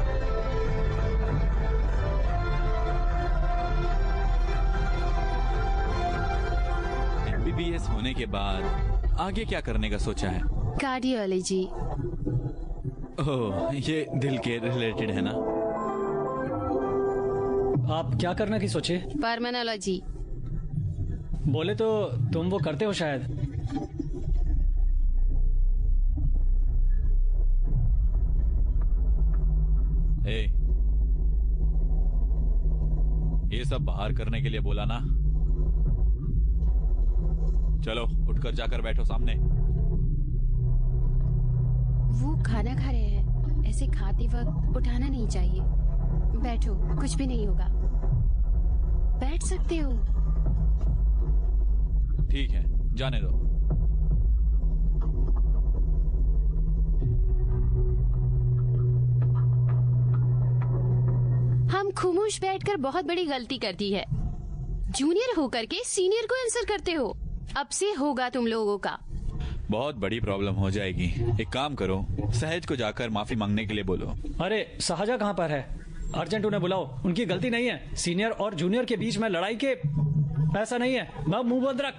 MBBS होने के बाद आगे क्या करने का सोचा है? कार्डियोलॉजी। ओह, ये दिल के रिलेटेड है ना? आप क्या करने की सोचे? पर्मनोलॉजी। बोले तो तुम वो करते हो शायद। ए, ये सब बाहर करने के लिए बोला ना? चलो उठकर जाकर बैठो सामने। वो खाना खा रहे हैं, ऐसे खाते वक्त उठाना नहीं चाहिए। बैठो, कुछ भी नहीं होगा, बैठ सकते हो। ठीक है, जाने दो। हम खामोश बैठकर बहुत बड़ी गलती कर दी है। जूनियर होकर के सीनियर को आंसर करते हो। अब से होगा तुम लोगों का। बहुत बड़ी प्रॉब्लम हो जाएगी। एक काम करो, सहज को जाकर माफी मांगने के लिए बोलो। अरे सहजा कहाँ पर है? अर्जेंट उन्हें बुलाओ। उनकी गलती नहीं है। सीनियर और जूनियर के बीच में लड़ाई के ऐसा नहीं है। मैं मुंह बंद रख।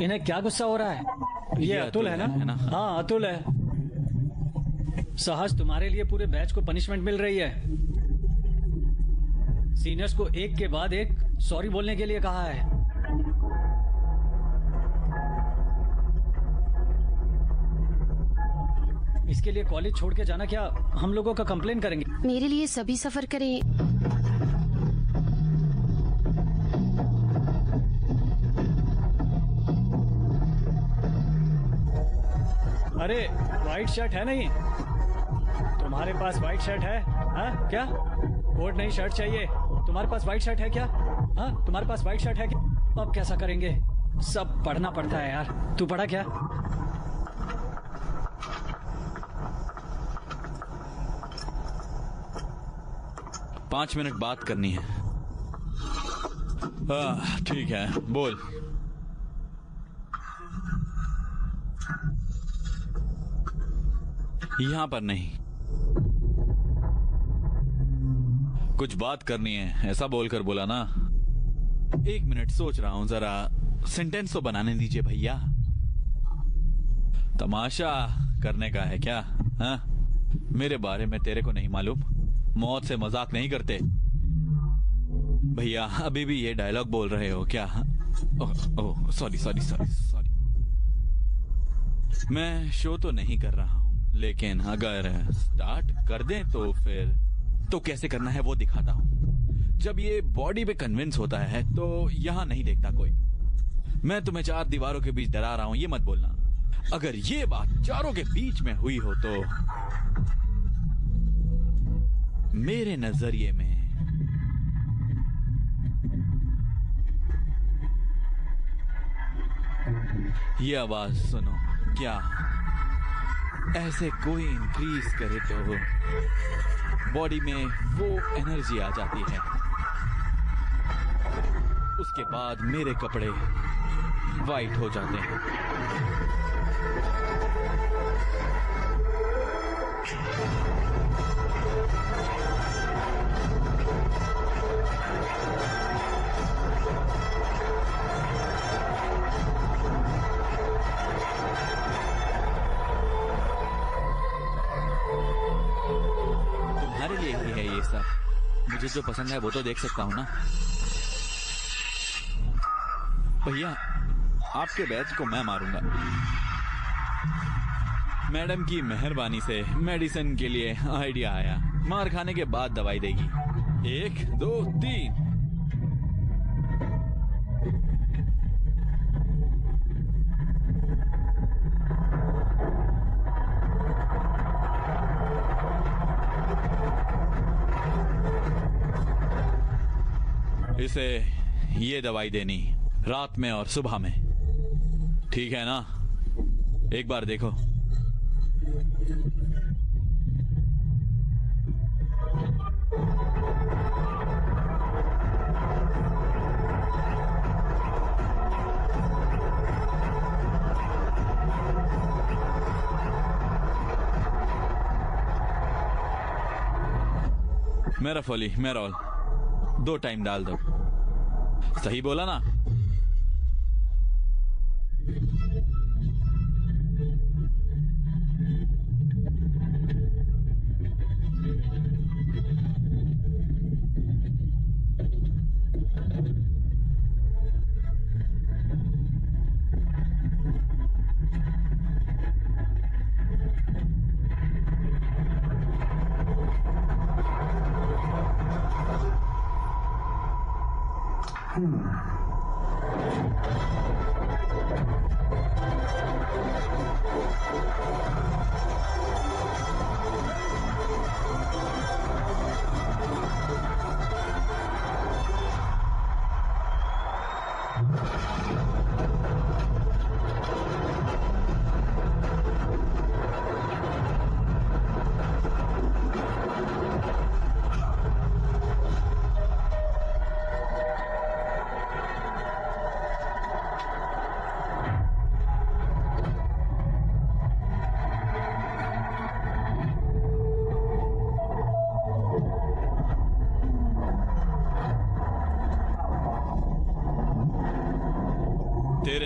इन्हें क्या गुस्सा हो रहा है? ये अतुल है ना? हाँ अतुल है। सहज, तुम्हारे लिए पूरे बैच को पनिशमेंट मिल रही है। सीनियर्स को एक के बाद एक सॉरी बोलने के लिए कहा है। इसके लिए कॉलेज छोड़ के जाना क्या हम लोगों का कंप्लेन करेंगे? मेरे लिए सभी सफर करें। अरे व्हाइट शर्ट है नहीं? तुम्हारे पास व्हाइट शर्ट है? हाँ क्या? कोट नहीं शर्ट चाहिए। तुम्हारे पास व्हाइट शर्ट है क्या? हाँ तुम्हारे पास व्हाइट शर्ट है क्या? अब कैसा करेंगे? सब पढ़ना पड़ता है यार। तू पढ़ा क्या? पांच मिनट बात करनी है। ठीक है, बोल। यहां पर नहीं, कुछ बात करनी है ऐसा बोलकर बोला ना। एक मिनट सोच रहा हूं, जरा सेंटेंस तो बनाने दीजिए भैया। तमाशा करने का है क्या? हाँ मेरे बारे में तेरे को नहीं मालूम? मौत से मजाक नहीं करते भैया। अभी भी ये डायलॉग बोल रहे हो क्या? Oh sorry sorry sorry sorry. मैं शो तो नहीं कर रहा हूं, लेकिन अगर स्टार्ट कर दें तो फिर तो कैसे करना है वो दिखाता हूं। जब ये बॉडी पे कन्विंस होता है तो यहां नहीं देखता कोई। मैं तुम्हें चार दीवारों के बीच डरा रहा हूं ये मत बोलना। अगर ये बात चारों के बीच में हुई हो तो मेरे नजरिए में ये आवाज सुनो, क्या ऐसे कोई इंक्रीज करे तो बॉडी में वो एनर्जी आ जाती है। उसके बाद मेरे कपड़े वाइट हो जाते हैं। तुम्हारे लिए ही है ये सब। मुझे जो पसंद है वो तो देख सकता हूं ना भैया। आपके बैच को मैं मारूंगा। मैडम की मेहरबानी से मेडिसिन के लिए आइडिया आया। मार खाने के बाद दवाई देगी। 1 2 3। इसे ये दवाई देनी रात में और सुबह में, ठीक है ना? एक बार देखो। मेरा फॉली मेरोल 2 टाइम डाल दो। सही बोला ना?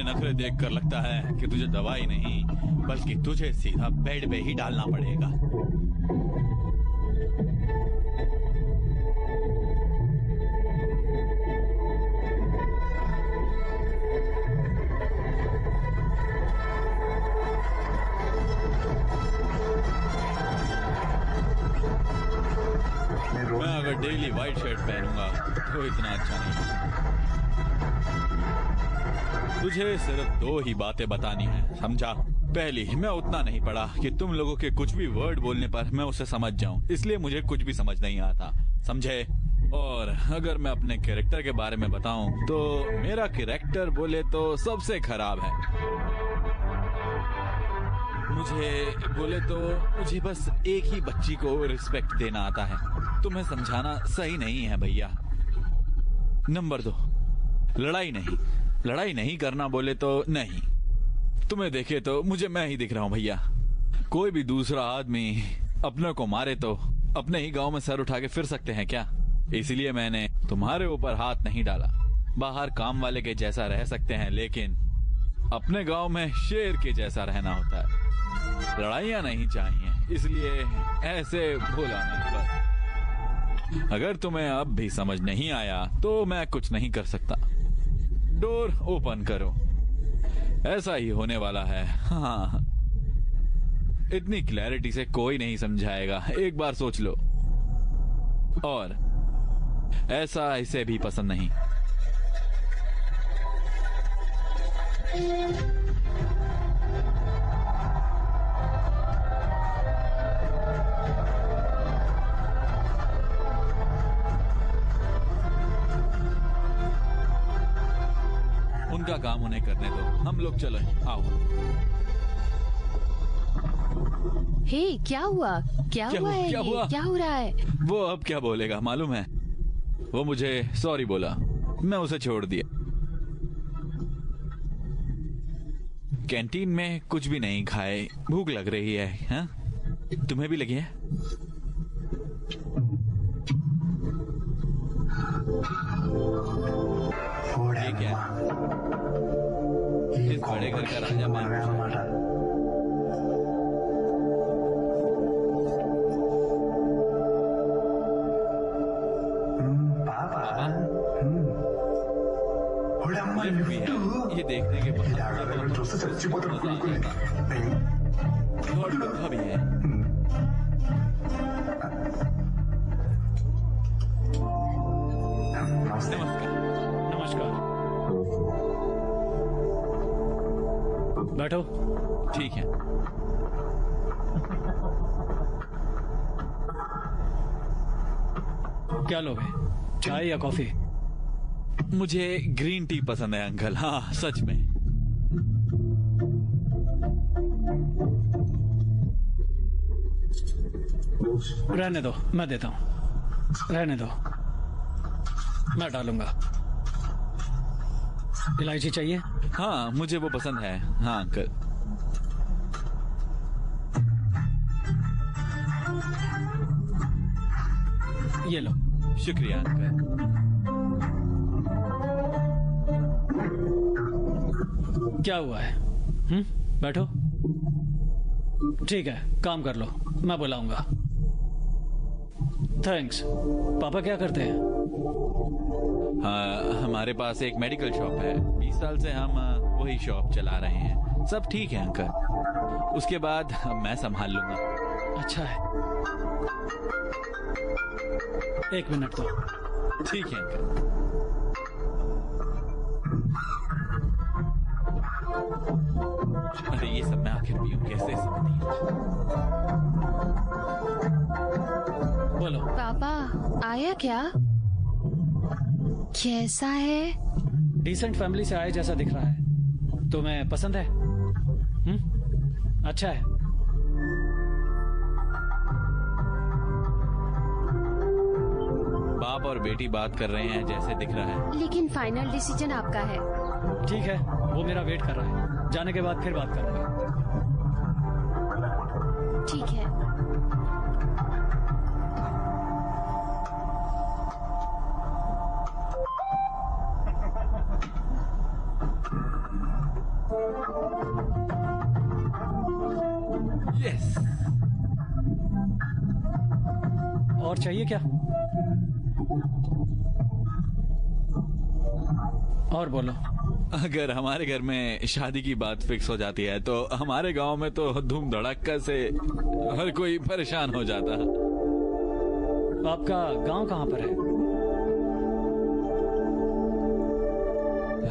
नखरे देखकर लगता है कि तुझे दवाई नहीं बल्कि तुझे सीधा बेड पे ही डालना पड़ेगा। मैं अगर डेली व्हाइट शर्ट पहनूंगा तो इतना अच्छा नहीं। तुझे सिर्फ 2 ही बातें बतानी है, समझा? पहली, मैं उतना नहीं पढ़ा कि तुम लोगों के कुछ भी वर्ड बोलने पर मैं उसे समझ जाऊं, इसलिए मुझे कुछ भी समझ नहीं आता, समझे? और अगर मैं अपने कैरेक्टर के बारे में बताऊं तो मेरा कैरेक्टर बोले तो सबसे खराब है। मुझे बस एक ही बच्ची को रिस्पेक्ट देना आता है। तुम्हें समझाना सही नहीं है भैया। नंबर 2, लड़ाई नहीं करना बोले तो नहीं। तुम्हें देखे तो मुझे मैं ही दिख रहा हूँ भैया। कोई भी दूसरा आदमी अपने को मारे तो अपने ही गांव में सर उठा के फिर सकते हैं क्या? इसलिए मैंने तुम्हारे ऊपर हाथ नहीं डाला। बाहर काम वाले के जैसा रह सकते हैं, लेकिन अपने गांव में शेर के जैसा रहना होता है। लड़ाइयाँ नहीं चाहिए, इसलिए ऐसे बोला मैं बस। अगर तुम्हें अब भी समझ नहीं आया तो मैं कुछ नहीं कर सकता। डोर ओपन करो, ऐसा ही होने वाला है। हाँ, इतनी क्लैरिटी से कोई नहीं समझाएगा, एक बार सोच लो। और ऐसा इसे भी पसंद नहीं। उनका काम उन्हें करने दो, हम लोग चलो, आओ। हे, क्या हुआ? क्या हुआ? क्या हो रहा है? वो अब क्या बोलेगा मालूम है? वो मुझे सॉरी बोला, मैं उसे छोड़ दिया। कैंटीन में कुछ भी नहीं खाए, भूख लग रही है। हाँ? तुम्हें भी लगी है? ये क्या? इस बड़े घर का राजा मैं हूं। ये देखने के बाद और पंखा भी है। नमस्कार। बैठो। ठीक है। क्या लोगे, चाय या कॉफी? मुझे ग्रीन टी पसंद है अंकल। हाँ, सच में। रहने दो, मैं देता हूँ। रहने दो, मैं डालूंगा। इलायची चाहिए? हाँ, मुझे वो पसंद है। हाँ अंकल। ये लो। शुक्रिया अंकल। क्या हुआ है? बैठो। ठीक है, काम कर लो, मैं बुलाऊंगा। थैंक्स। पापा क्या करते हैं? हाँ, हमारे पास एक मेडिकल शॉप है। 20 साल से हम वही शॉप चला रहे हैं। सब ठीक है अंकल, उसके बाद मैं संभाल लूंगा। अच्छा है। 1 मिनट तो। ठीक है अंकल। अरे ये सब मैं आखिर पीऊं कैसे, समझ नहीं। बोलो। पापा आया क्या? कैसा है? डिसेंट फैमिली से आए जैसा दिख रहा है। तुम्हें पसंद है? अच्छा है। बाप और बेटी बात कर रहे हैं जैसे दिख रहा है। लेकिन फाइनल डिसीजन आपका है। ठीक है, वो मेरा वेट कर रहा है। जाने के बाद फिर बात करूंगा। ठीक है। यस। और चाहिए क्या? और बोलो। अगर हमारे घर में शादी की बात फिक्स हो जाती है तो हमारे गांव में तो धूम धड़क्का से हर कोई परेशान हो जाता। आपका गांव कहाँ पर है?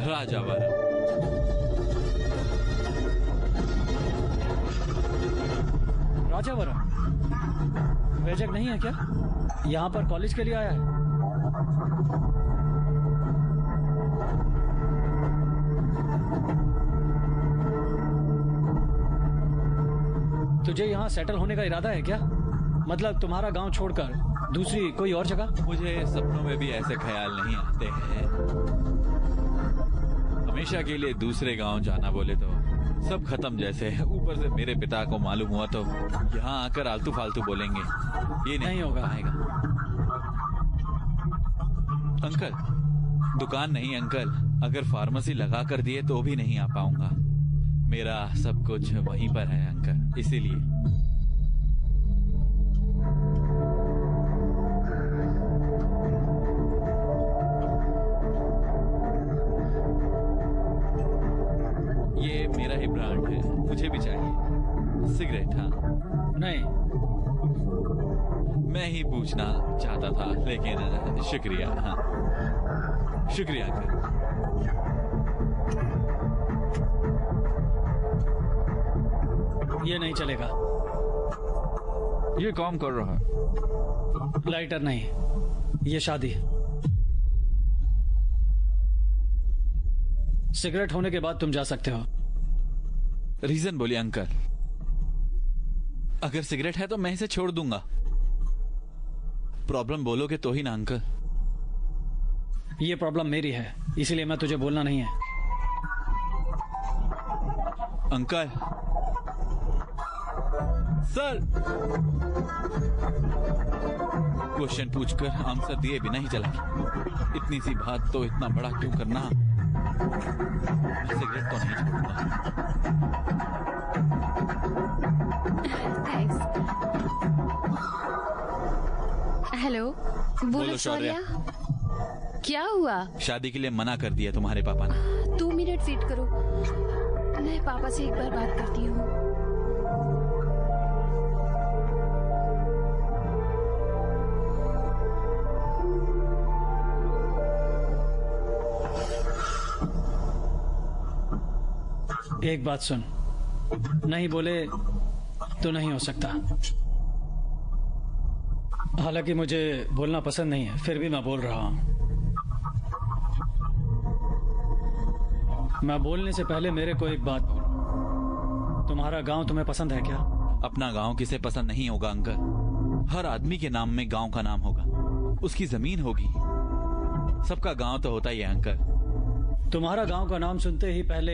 राजावरम। राजावरम? वैजक नहीं है क्या? यहाँ पर कॉलेज के लिए आया है? तुझे यहाँ सेटल होने का इरादा है क्या? मतलब तुम्हारा गांव छोड़कर दूसरी कोई और जगह? मुझे सपनों में भी ऐसे ख्याल नहीं आते हैं। हमेशा के लिए दूसरे गांव जाना बोले तो सब खत्म जैसे। ऊपर से मेरे पिता को मालूम हुआ तो यहाँ आकर आलतू फालतू बोलेंगे। ये नहीं होगा। आएगा। अंकल, दुकान नहीं अंकल, अगर फार्मेसी लगा कर दिए तो भी नहीं आ पाऊंगा। मेरा सब कुछ वहीं पर है अंकल, इसीलिए। ये मेरा ही ब्रांड है, मुझे भी चाहिए सिगरेट। हाँ नहीं, मैं ही पूछना चाहता था, लेकिन शुक्रिया। हाँ शुक्रिया अंकल। ये नहीं चलेगा। ये काम कर रहा है। लाइटर नहीं, ये शादी। सिगरेट होने के बाद तुम जा सकते हो। रीजन बोलिए अंकल। अगर सिगरेट है तो मैं इसे छोड़ दूंगा। प्रॉब्लम बोलोगे तो ही ना अंकल। ये प्रॉब्लम मेरी है, इसीलिए मैं तुझे बोलना नहीं है। अंकल सर, क्वेश्चन पूछकर आंसर दिए बिना ही चला गया। इतनी सी बात तो इतना बड़ा क्यों करना। मैं सिगरेट तो नहीं छोड़ूंगा। थैंक्स। हेलो, बोलो शौर्या। शौर्या। क्या हुआ? शादी के लिए मना कर दिया तुम्हारे पापा ने। 2 मिनट वेट करो, मैं पापा से एक बार बात करती हूँ। एक बात सुन, नहीं बोले तो नहीं हो सकता। हालांकि मुझे बोलना पसंद नहीं है, फिर भी मैं बोल रहा हूं। मैं बोलने से पहले मेरे को एक बात बोलो। तुम्हारा गांव तुम्हें पसंद है क्या? अपना गांव किसे पसंद नहीं होगा अंकल। हर आदमी के नाम में गांव का नाम होगा, उसकी जमीन होगी। सबका गांव तो होता ही है अंकल। तुम्हारा गांव का नाम सुनते ही पहले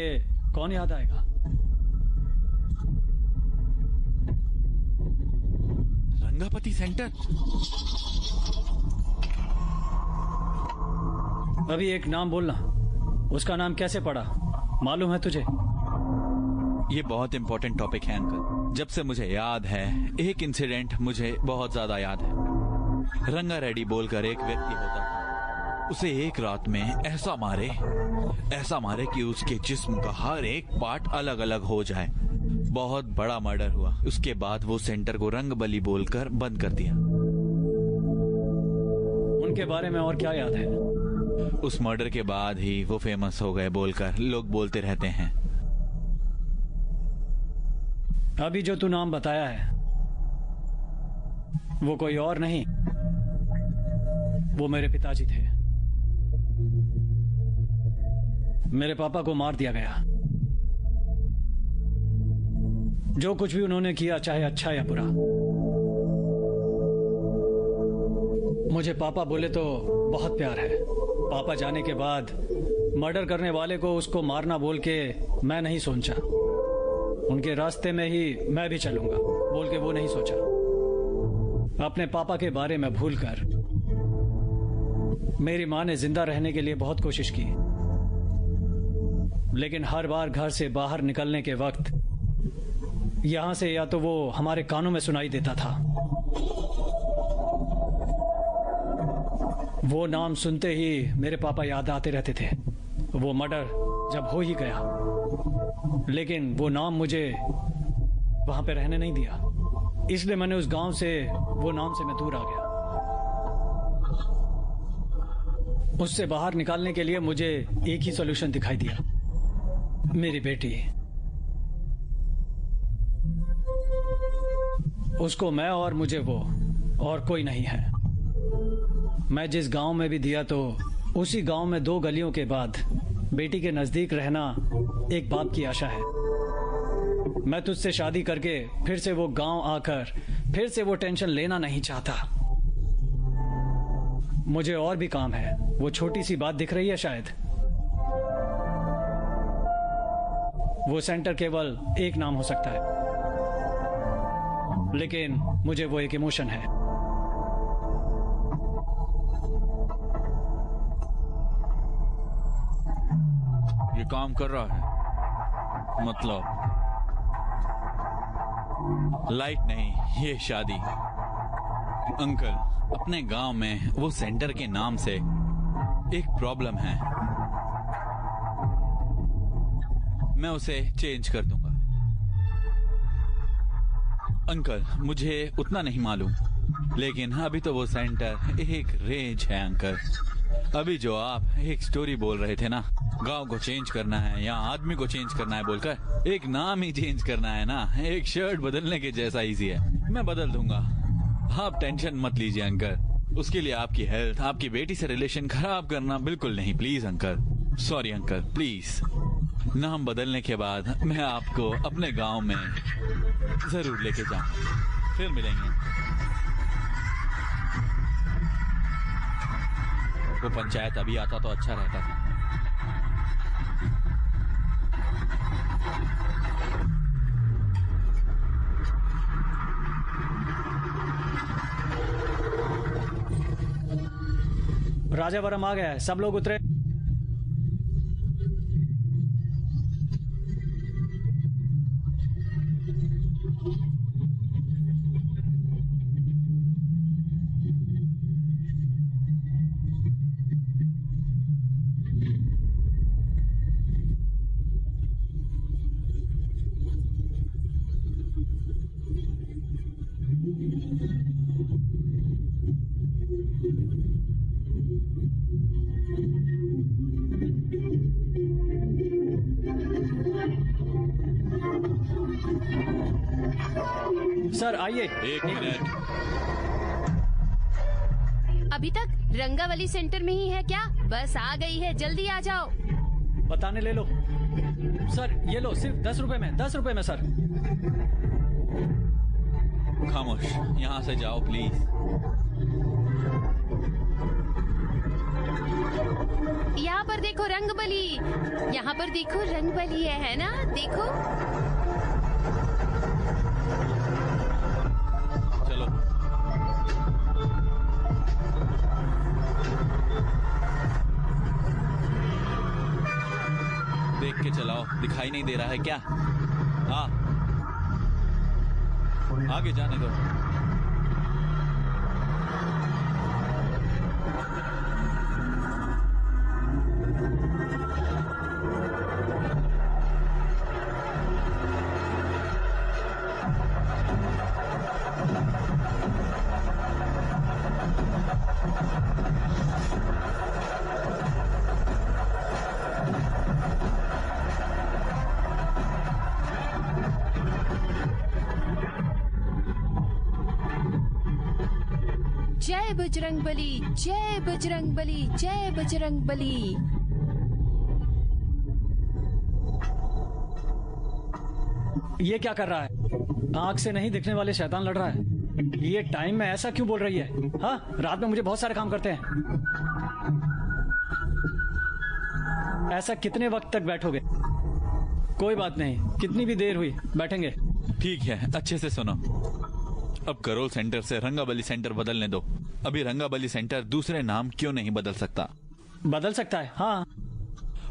कौन याद आएगा? रंगापति सेंटर। अभी एक नाम बोलना, उसका नाम कैसे पड़ा मालूम है तुझे? ये बहुत इंपॉर्टेंट टॉपिक है अंकल। जब से मुझे याद है, एक इंसिडेंट मुझे बहुत ज्यादा याद है। रंगा रेड्डी बोलकर एक व्यक्ति होता था। उसे एक रात में ऐसा मारे कि उसके जिस्म का हर एक पार्ट अलग अलग हो जाए। बहुत बड़ा मर्डर हुआ। उसके बाद वो सेंटर को रंगबली बोलकर बंद कर दिया। उनके बारे में और क्या याद है? उस मर्डर के बाद ही वो फेमस हो गए बोलकर लोग बोलते रहते हैं। अभी जो तू नाम बताया है वो कोई और नहीं, वो मेरे पिताजी थे। मेरे पापा को मार दिया गया। जो कुछ भी उन्होंने किया, चाहे अच्छा या बुरा, मुझे पापा बोले तो बहुत प्यार है। पापा जाने के बाद मर्डर करने वाले को उसको मारना बोल के मैं नहीं सोचा। उनके रास्ते में ही मैं भी चलूंगा बोल के वो नहीं सोचा। अपने पापा के बारे में भूलकर मेरी माँ ने जिंदा रहने के लिए बहुत कोशिश की, लेकिन हर बार घर से बाहर निकलने के वक्त यहाँ से या तो वो हमारे कानों में सुनाई देता था। वो नाम सुनते ही मेरे पापा याद आते रहते थे। वो मर्डर जब हो ही गया, लेकिन वो नाम मुझे वहां पे रहने नहीं दिया, इसलिए मैंने उस गांव से, वो नाम से मैं दूर आ गया। उससे बाहर निकालने के लिए मुझे एक ही सॉल्यूशन दिखाई दिया, मेरी बेटी। उसको मैं और मुझे वो, और कोई नहीं है। मैं जिस गांव में भी दिया तो उसी गांव में 2 गलियों के बाद बेटी के नजदीक रहना एक बाप की आशा है। मैं तुझसे शादी करके फिर से वो गांव आकर फिर से वो टेंशन लेना नहीं चाहता। मुझे और भी काम है। वो छोटी सी बात दिख रही है शायद। वो सेंटर केवल एक नाम हो सकता है, लेकिन मुझे वो एक इमोशन है। ये काम कर रहा है, मतलब लाइट नहीं, ये शादी। अंकल, अपने गांव में वो सेंटर के नाम से एक प्रॉब्लम है। मैं उसे चेंज कर दूंगा। अंकल, मुझे उतना नहीं मालूम, लेकिन अभी तो वो सेंटर एक रेंज है। अंकल, अभी जो आप एक स्टोरी बोल रहे थे ना, गांव को चेंज करना है या आदमी को चेंज करना है बोलकर, एक नाम ही चेंज करना है ना, एक शर्ट बदलने के जैसा इजी है। मैं बदल दूंगा, आप टेंशन मत लीजिए अंकल। उसके लिए आपकी हेल्थ, आपकी बेटी से रिलेशन खराब करना बिल्कुल नहीं। Please uncle, sorry uncle, please. नाम बदलने के बाद मैं आपको अपने गांव में जरूर लेके जाऊंगा। फिर मिलेंगे। वो पंचायत अभी आता तो अच्छा रहता था। राजावरम आ गया है, सब लोग उतरे। सर आइए। एक मिनट। अभी तक रंगावली सेंटर में ही है क्या? बस आ गई है, जल्दी आ जाओ। बताने ले लो। सर ये लो, सिर्फ 10 रुपए में, 10 रुपए में सर। खामोश, यहाँ से जाओ प्लीज। यहाँ पर देखो रंगबली, यहाँ पर देखो रंगबली है ना? देखो। चलो। देख के चलाओ, दिखाई नहीं दे रहा है क्या? हाँ, आगे जाने दो। जय बजरंगबली, जय बजरंगबली, जय बजरंगबली। ये क्या कर रहा है? आंख से नहीं दिखने वाले शैतान लड़ रहा है। ये टाइम में ऐसा क्यों बोल रही है? हाँ, रात में मुझे बहुत सारे काम करते हैं। ऐसा कितने वक्त तक बैठोगे? कोई बात नहीं, कितनी भी देर हुई बैठेंगे। ठीक है, अच्छे से सुनो। अब करोल सेंटर से रंगाबली सेंटर बदलने दो। अभी रंगाबली सेंटर दूसरे नाम क्यों नहीं बदल सकता? बदल सकता है, हाँ।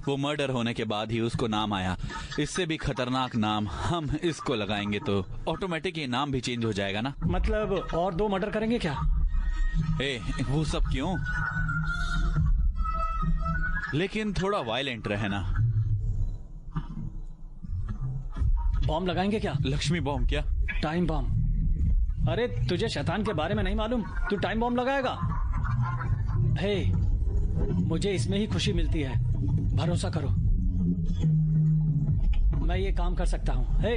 वो मर्डर होने के बाद ही उसको नाम आया। इससे भी खतरनाक नाम हम इसको लगाएंगे तो ऑटोमेटिक ये नाम भी चेंज हो जाएगा ना। मतलब और 2 मर्डर करेंगे क्या? वो सब क्यों? लेकिन थोड़ा वायलेंट रहे ना। बॉम्ब लगाएंगे क्या? लक्ष्मी बॉम्ब क्या? Time bomb. अरे तुझे शैतान के बारे में नहीं मालूम, तू टाइम बॉम्ब लगाएगा? हे, मुझे इसमें ही खुशी मिलती है, भरोसा करो, मैं ये काम कर सकता हूँ। हे,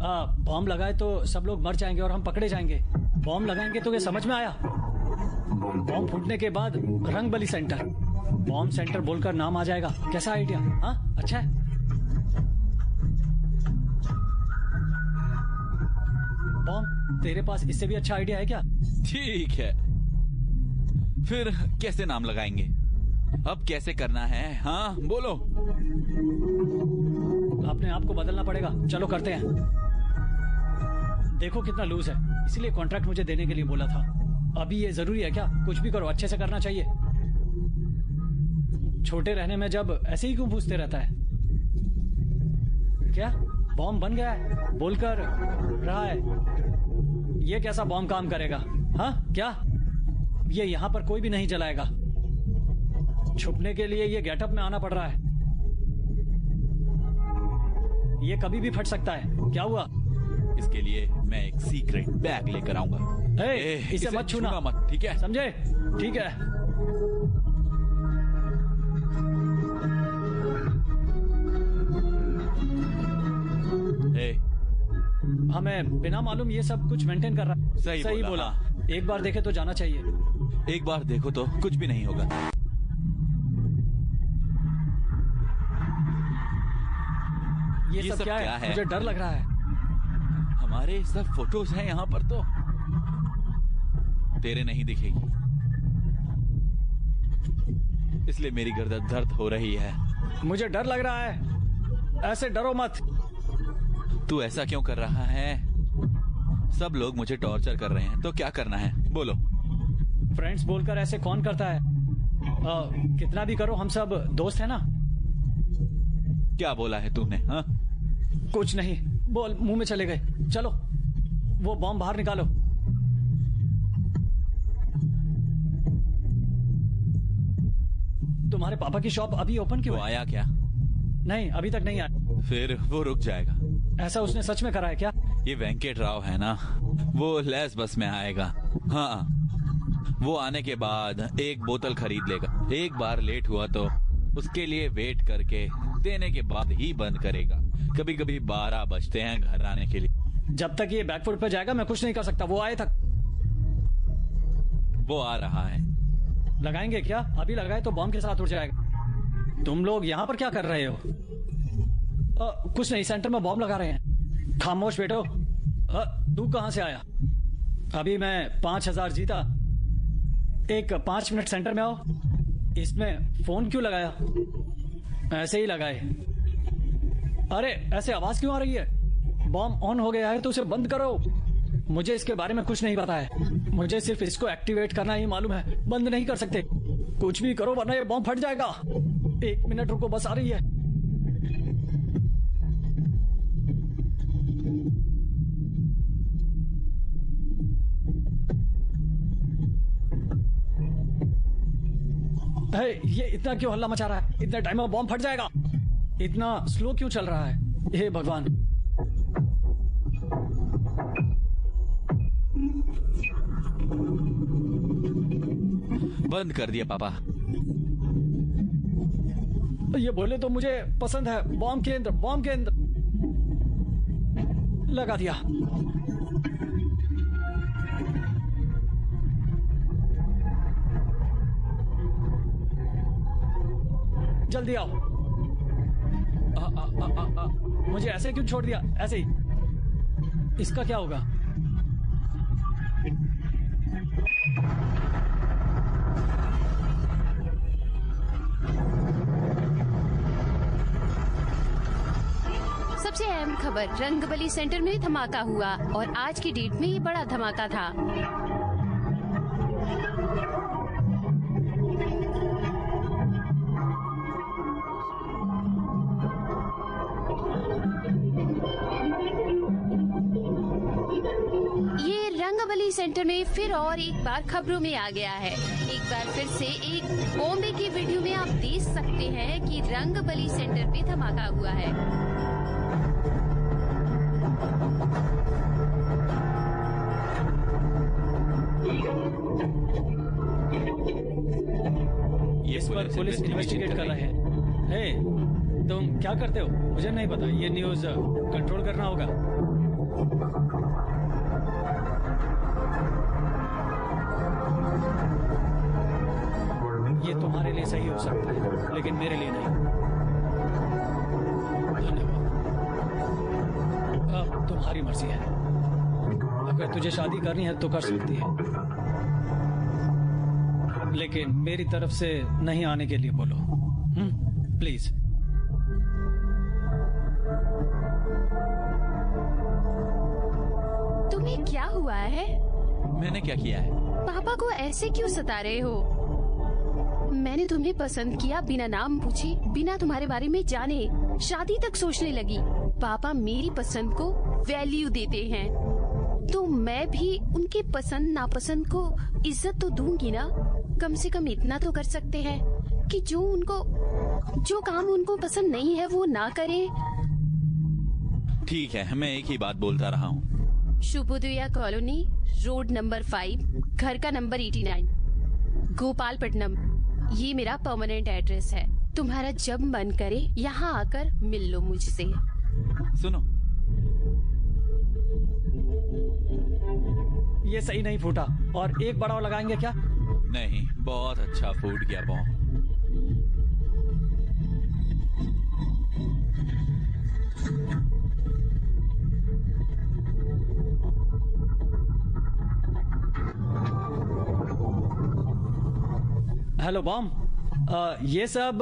बॉम्ब लगाए तो सब लोग मर जाएंगे और हम पकड़े जाएंगे। बॉम्ब लगाएंगे तो ये समझ में आया? बॉम्ब फूटने के बाद रंगबली सेंटर, बॉम्ब सेंटर बोलकर नाम आ जाएगा। कैसा आइडिया? हाँ, अच्छा है। बॉम्ब, तेरे पास इससे भी अच्छा आइडिया है क्या? ठीक है, फिर कैसे नाम लगाएंगे? अब कैसे करना है? हाँ बोलो। अपने आप को बदलना पड़ेगा। चलो करते हैं। देखो कितना लूज है, इसलिए कॉन्ट्रैक्ट मुझे देने के लिए बोला था। अभी ये जरूरी है क्या? कुछ भी करो, अच्छे से करना चाहिए। छोटे रहने में जब ऐसे ही क्यों पूछते रहता है? क्या बॉम्ब बन गया है बोलकर रहा है? ये कैसा बॉम्ब काम करेगा? हाँ क्या? ये यहाँ पर कोई भी नहीं जलाएगा। छुपने के लिए ये गेटअप में आना पड़ रहा है। ये कभी भी फट सकता है। क्या हुआ? इसके लिए मैं एक सीक्रेट बैग लेकर आऊंगा। इसे मत छूना मत, ठीक है? समझे? ठीक है। हमें बिना मालूम ये सब कुछ मेंटेन कर रहा है। सही बोला। एक बार देखे तो जाना चाहिए। एक बार देखो तो कुछ भी नहीं होगा। ये सब क्या है? मुझे डर लग रहा है। हमारे सब फोटोज हैं यहाँ पर, तो तेरे नहीं दिखेगी, इसलिए मेरी गर्दन दर्द हो रही है। मुझे डर लग रहा है। ऐसे डरो मत। तू ऐसा क्यों कर रहा है? सब लोग मुझे टॉर्चर कर रहे हैं, तो क्या करना है बोलो? फ्रेंड्स बोलकर ऐसे कौन करता है? कितना भी करो, हम सब दोस्त हैं ना। क्या बोला है तूने? हाँ कुछ नहीं, बोल मुंह में चले गए। चलो वो बॉम्ब बाहर निकालो। तुम्हारे पापा की शॉप अभी ओपन क्यों? वो आया क्या? नहीं, अभी तक नहीं आया। फिर वो रुक जाएगा। ऐसा उसने सच में करा है क्या? ये वेंकट राव है ना, वो लेस बस में आएगा। हाँ, वो आने के बाद एक बोतल खरीद लेगा। एक बार लेट हुआ तो उसके लिए वेट करके देने के बाद ही बंद करेगा। कभी कभी 12 बजते हैं घर आने के लिए। जब तक ये बैकफुट पे जाएगा मैं कुछ नहीं कर सकता। वो आए तक। वो आ रहा है। लगाएंगे क्या? अभी लगाए तो बॉम्ब के साथ उड़ जाएगा। तुम लोग यहाँ पर क्या कर रहे हो? कुछ नहीं, सेंटर में बॉम्ब लगा रहे हैं। खामोश बैठो। तू कहां से आया? अभी मैं 5000 जीता। एक 5 मिनट सेंटर में आओ। इसमें फोन क्यों लगाया? ऐसे ही लगाए। अरे ऐसे आवाज क्यों आ रही है? बॉम्ब ऑन हो गया है तो उसे बंद करो। मुझे इसके बारे में कुछ नहीं पता है। मुझे सिर्फ इसको एक्टिवेट करना ही मालूम है। बंद नहीं कर सकते। कुछ भी करो वरना ये बॉम्ब फट जाएगा। 1 मिनट रुको, बस आ रही है। ये इतना क्यों हल्ला मचा रहा है? इतने टाइम में बॉम्ब फट जाएगा। इतना स्लो क्यों चल रहा है? हे भगवान। बंद कर दिया पापा। ये बोले तो मुझे पसंद है। बॉम्ब केंद्र, बॉम्ब केंद्र लगा दिया। जल्दी आओ। मुझे ऐसे क्यों छोड़ दिया? ऐसे ही। इसका क्या होगा? सबसे अहम खबर, रंगबली सेंटर में धमाका हुआ और आज की डेट में ये बड़ा धमाका था। रंगबली सेंटर में फिर और एक बार खबरों में आ गया है। एक बार फिर से एक बॉम्बे की वीडियो में आप देख सकते हैं कि रंगबली सेंटर पे धमाका हुआ है। इस पर पुलिस इन्वेस्टिगेट कर रहे हैं। हे, तुम क्या करते हो? मुझे नहीं पता। ये न्यूज़ कंट्रोल करना होगा। ये तुम्हारे लिए सही हो सकता है, लेकिन मेरे लिए नहीं। धन्यवाद। अब तुम्हारी मर्जी है। अगर तुझे शादी करनी है तो कर सकती है, लेकिन मेरी तरफ से नहीं आने के लिए बोलो। प्लीज। तुम्हें क्या हुआ है? मैंने क्या किया है? पापा को ऐसे क्यों सता रहे हो? मैंने तुम्हें पसंद किया बिना नाम पूछे, बिना तुम्हारे बारे में जाने, शादी तक सोचने लगी। पापा मेरी पसंद को वैल्यू देते हैं, तो मैं भी उनके पसंद नापसंद को इज्जत तो दूंगी ना। कम से कम इतना तो कर सकते हैं कि जो काम उनको पसंद नहीं है वो ना करें। ठीक है, मैं एक ही बात बोलता रहा हूँ। शुभोदया कॉलोनी, रोड नंबर 5, घर का नंबर 89, गोपालपट्टनम। ये मेरा परमानेंट एड्रेस है। तुम्हारा जब मन करे यहाँ आकर मिल लो मुझसे। सुनो, ये सही नहीं फूटा, और एक बड़ा और लगाएंगे क्या? नहीं, बहुत अच्छा फूट गया बॉम्ब। हेलो बॉम्ब, ये सब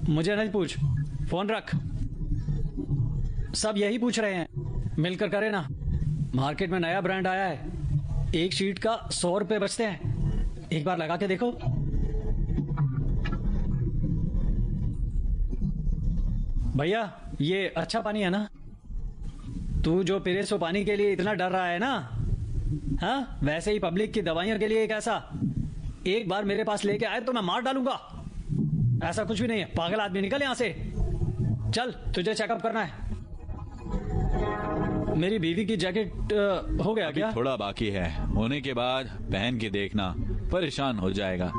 मुझे नहीं पूछ, फोन रख। सब यही पूछ रहे हैं, मिलकर करे ना। मार्केट में नया ब्रांड आया है, एक शीट का 100 रुपए बचते हैं। एक बार लगा के देखो। भैया, ये अच्छा पानी है ना? तू जो पिरेसो पानी के लिए इतना डर रहा है ना, हाँ, वैसे ही पब्लिक की दवाइयों के लिए एक ऐसा एक बार मेरे पास लेके आए तो मैं मार डालूंगा। ऐसा कुछ भी नहीं है। पागल आदमी, निकल यहां से। चल, तुझे चेकअप करना है। मेरी बीवी की जैकेट हो गया क्या? थोड़ा बाकी है, होने के बाद पहन के देखना, परेशान हो जाएगा।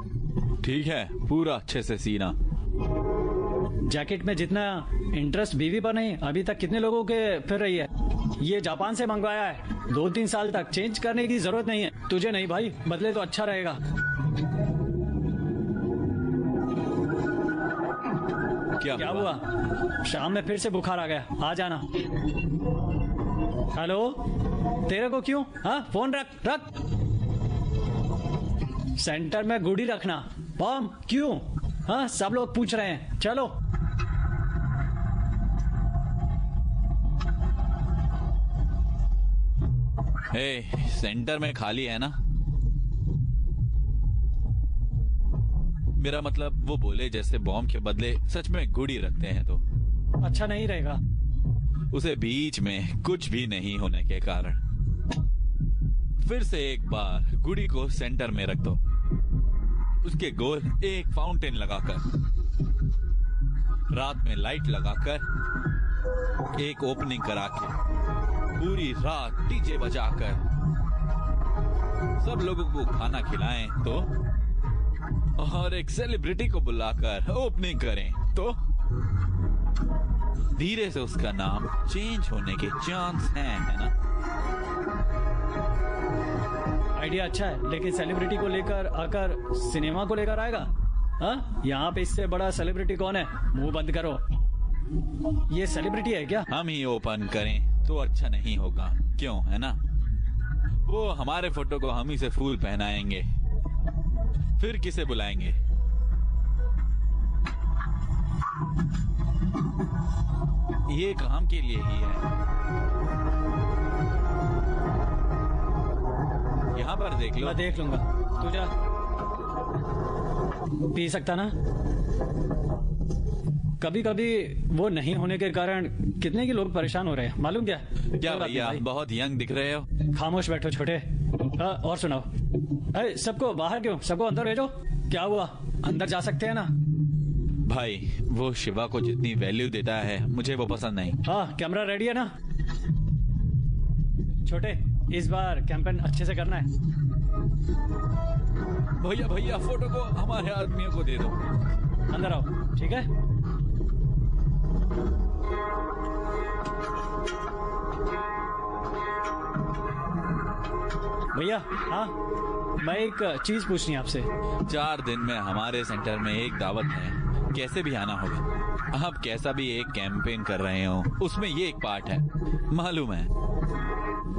ठीक है, पूरा अच्छे से सीना। जैकेट में जितना इंटरेस्ट बीवी पर नहीं, अभी तक कितने लोगों के फिर रही है। ये जापान से मंगवाया है, 2-3 साल तक चेंज करने की जरूरत नहीं है। तुझे नहीं भाई, बदले तो अच्छा रहेगा। क्या हुआ? शाम में फिर से बुखार आ गया, आ जाना। हेलो, तेरे को क्यों? हाँ, फोन रख। सेंटर में गुड़ी रखना। बॉम्ब क्यों? हाँ, सब लोग पूछ रहे हैं। चलो। सेंटर में खाली है ना? मेरा मतलब वो बोले जैसे बॉम्ब के बदले सच में गुड़ी रखते हैं तो अच्छा नहीं रहेगा। उसे बीच में कुछ भी नहीं होने के कारण फिर से एक बार गुड़ी को सेंटर में रख दो। उसके गोल एक फाउंटेन लगाकर, रात में लाइट लगाकर, एक ओपनिंग करा के, पूरी रात डीजे बजाकर सब लोगों को खाना खिलाएं तो, और एक सेलिब्रिटी को बुलाकर ओपनिंग करें तो धीरे से उसका नाम चेंज होने के चांस हैं, है ना? आइडिया अच्छा है, लेकिन सेलिब्रिटी को लेकर आकर सिनेमा को लेकर आएगा? हाँ, यहाँ पे इससे बड़ा सेलिब्रिटी कौन है? मुंह बंद करो। ये सेलिब्रिटी है क्या? हम ही ओपन करें तो अच्छा नहीं होगा, क्यों, है ना? वो हमारे फोटो को हम ही से फूल पहनाएंगे, फिर किसे बुलाएंगे? ये काम के लिए ही है। यहाँ पर देख लो। मैं देख लूंगा, तू जा। पी सकता ना? कभी कभी वो नहीं होने के कारण कितने के लोग परेशान हो रहे हैं, मालूम क्या? क्या भैया, बहुत यंग दिख रहे हो। खामोश बैठो छोटे। और सुनाओ। सबको बाहर क्यों? सबको अंदर भेजो। क्या हुआ? अंदर जा सकते हैं ना? भाई वो शिवा को जितनी वैल्यू देता है मुझे वो पसंद नहीं। हाँ, कैमरा रेडी है ना? छोटे, इस बार कैंपेन अच्छे से करना है। भैया भैया फोटो को हमारे आदमियों को दे दो। अंदर आओ, ठीक है? भैया, हाँ, मैं एक चीज पूछनी है आपसे। 4 दिन में हमारे सेंटर में एक दावत है, कैसे भी आना होगा। आप कैसा भी एक कैंपेन कर रहे हो, उसमें ये एक पार्ट है, मालूम है।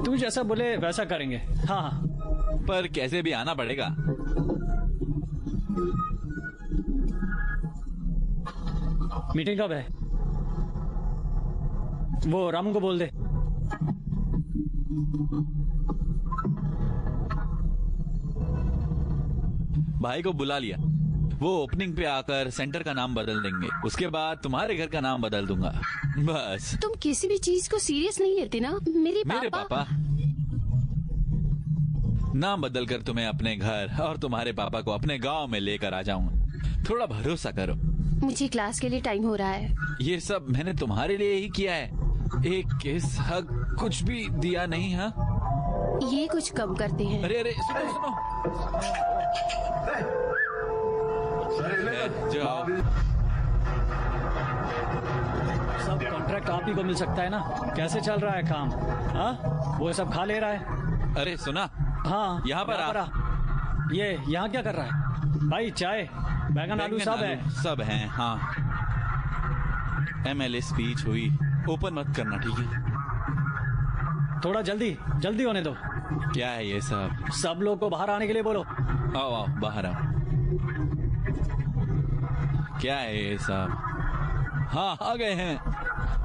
तू जैसा बोले वैसा करेंगे। हाँ हाँ, पर कैसे भी आना पड़ेगा। मीटिंग कब है? वो रामू को बोल दे। भाई को बुला लिया, वो ओपनिंग पे आकर सेंटर का नाम बदल देंगे, उसके बाद तुम्हारे घर का नाम बदल दूंगा, बस। तुम किसी भी चीज को सीरियस नहीं लेते ना? मेरे पापा नाम बदल कर तुम्हें अपने घर और तुम्हारे पापा को अपने गांव में लेकर आ जाऊंगा, थोड़ा भरोसा करो। मुझे क्लास के लिए टाइम हो रहा है। ये सब मैंने तुम्हारे लिए ही किया है, एक किस हक कुछ भी दिया नहीं। हाँ, ये कुछ कम करते हैं। अरे अरे सुनो सुनो, जाओ। सब कॉन्ट्रैक्ट आप ही को मिल सकता है ना? कैसे चल रहा है काम? हाँ, वो सब खा ले रहा है। अरे सुना, हाँ, यहाँ पर आ। ये यहाँ क्या कर रहा है? भाई चाय, बैगन आलू सब है। सब हैं। हाँ, MLA स्पीच हुई, ओपन मत करना, ठीक है? थोड़ा जल्दी जल्दी होने दो। क्या है ये सब लोग को बाहर आने के लिए बोलो। आओ आओ बाहर आओ। क्या है ये सब? हाँ, आ गए हैं।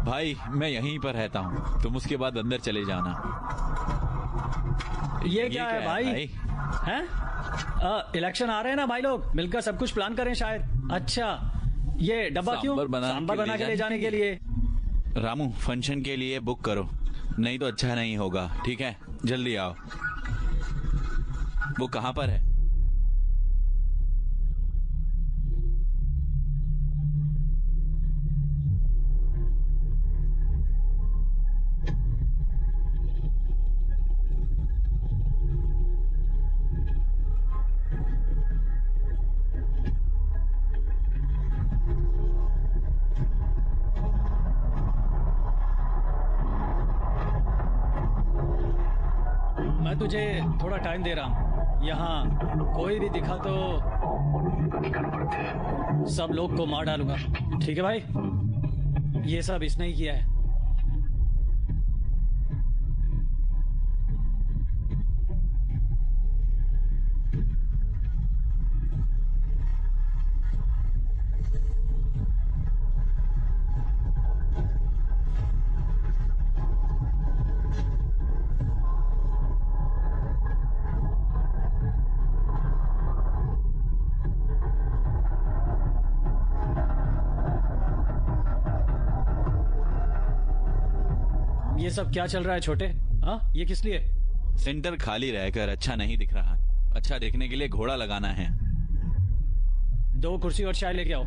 भाई मैं यहीं पर रहता हूँ, तुम उसके बाद अंदर चले जाना। ये क्या है भाई? हैं? इलेक्शन आ रहे हैं ना भाई, लोग मिलकर सब कुछ प्लान करें शायद। अच्छा, ये डब्बा क्यों? सांबर बना के ले जाने के लिए। रामू, फंक्शन के लिए बुक करो, नहीं तो अच्छा नहीं होगा, ठीक है? जल्दी आओ। वो कहाँ पर है? मैं तुझे थोड़ा टाइम दे रहा हूँ। यहाँ कोई भी दिखा तो सब लोग को मार डालूंगा, ठीक है भाई? ये सब इसने ही किया है। ये सब क्या चल रहा है छोटे? हाँ, ये किस लिए? सेंटर खाली रहकर अच्छा नहीं दिख रहा, अच्छा देखने के लिए घोड़ा लगाना है। 2 कुर्सी और चाय लेके आओ।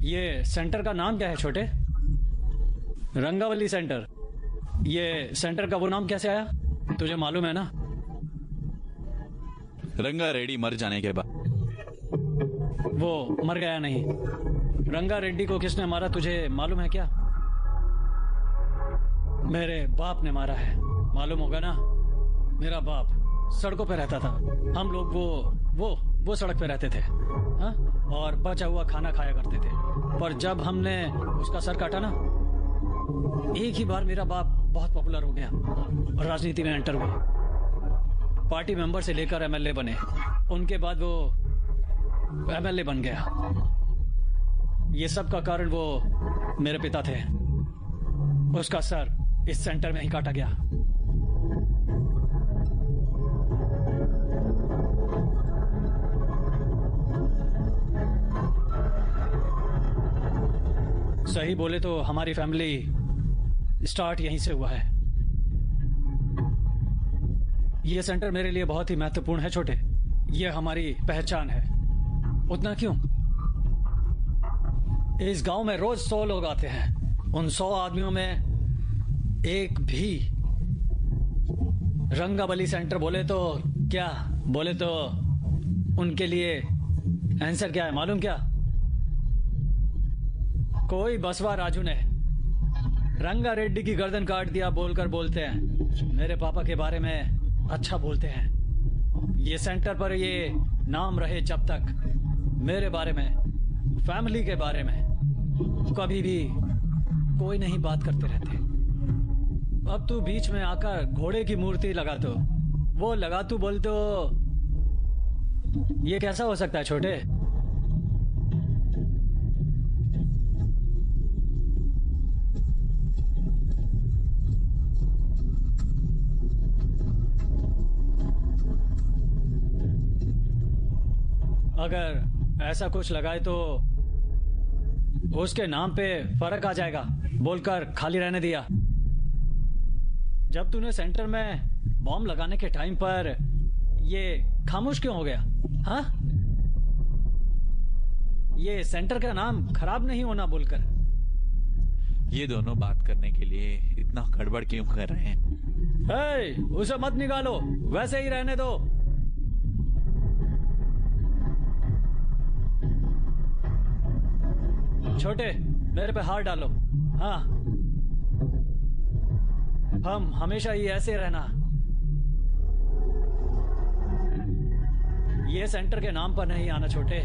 ये सेंटर का नाम क्या है छोटे? रंगावली सेंटर। ये सेंटर का वो नाम कैसे आया, तुझे मालूम है ना? रंगा रेड्डी मर जाने के बाद। वो मर गया नहीं। रंगा रेड्डी को किसने मारा तुझे मालूम है क्या? मेरे बाप ने मारा है, मालूम होगा ना? मेरा बाप सड़कों पे रहता था, हम लोग वो सड़क पे रहते थे, हाँ? और बचा हुआ खाना खाया करते थे। पर जब हमने उसका सर काटा ना, एक ही बार मेरा बाप बहुत पॉपुलर हो गया और राजनीति में एंटर हुआ। पार्टी मेंबर से लेकर MLA बने, उनके बाद वो MLA बन गया। ये सब का कारण वो मेरे पिता थे, उसका सर इस सेंटर में ही काटा गया। सही बोले तो हमारी फैमिली स्टार्ट यहीं से हुआ है। ये सेंटर मेरे लिए बहुत ही महत्वपूर्ण है छोटे। ये हमारी पहचान है। उतना क्यों, इस गांव में रोज 100 लोग आते हैं। उन 100 आदमियों में एक भी रंगाबली सेंटर बोले तो क्या बोले तो उनके लिए आंसर क्या है मालूम क्या? कोई बसवा राजू ने रंगा रेड्डी की गर्दन काट दिया बोलकर बोलते हैं। मेरे पापा के बारे में अच्छा बोलते हैं। ये सेंटर पर ये नाम रहे जब तक मेरे बारे में, फैमिली के बारे में कभी भी कोई नहीं बात करते रहते। अब तू बीच में आकर घोड़े की मूर्ति लगा दो, वो लगा तू बोल तो ये कैसा हो सकता है छोटे? अगर ऐसा कुछ लगाए तो उसके नाम पे फर्क आ जाएगा बोलकर खाली रहने दिया। जब तूने सेंटर में बॉम्ब लगाने के टाइम पर ये खामोश क्यों हो गया? हाँ, ये सेंटर का नाम खराब नहीं होना बोलकर। ये दोनों बात करने के लिए इतना गड़बड़ क्यों कर रहे हैं? उसे मत निकालो, वैसे ही रहने दो। छोटे, मेरे पे हाथ डालो। हाँ, हम हमेशा ही ऐसे रहना। ये सेंटर के नाम पर नहीं आना छोटे।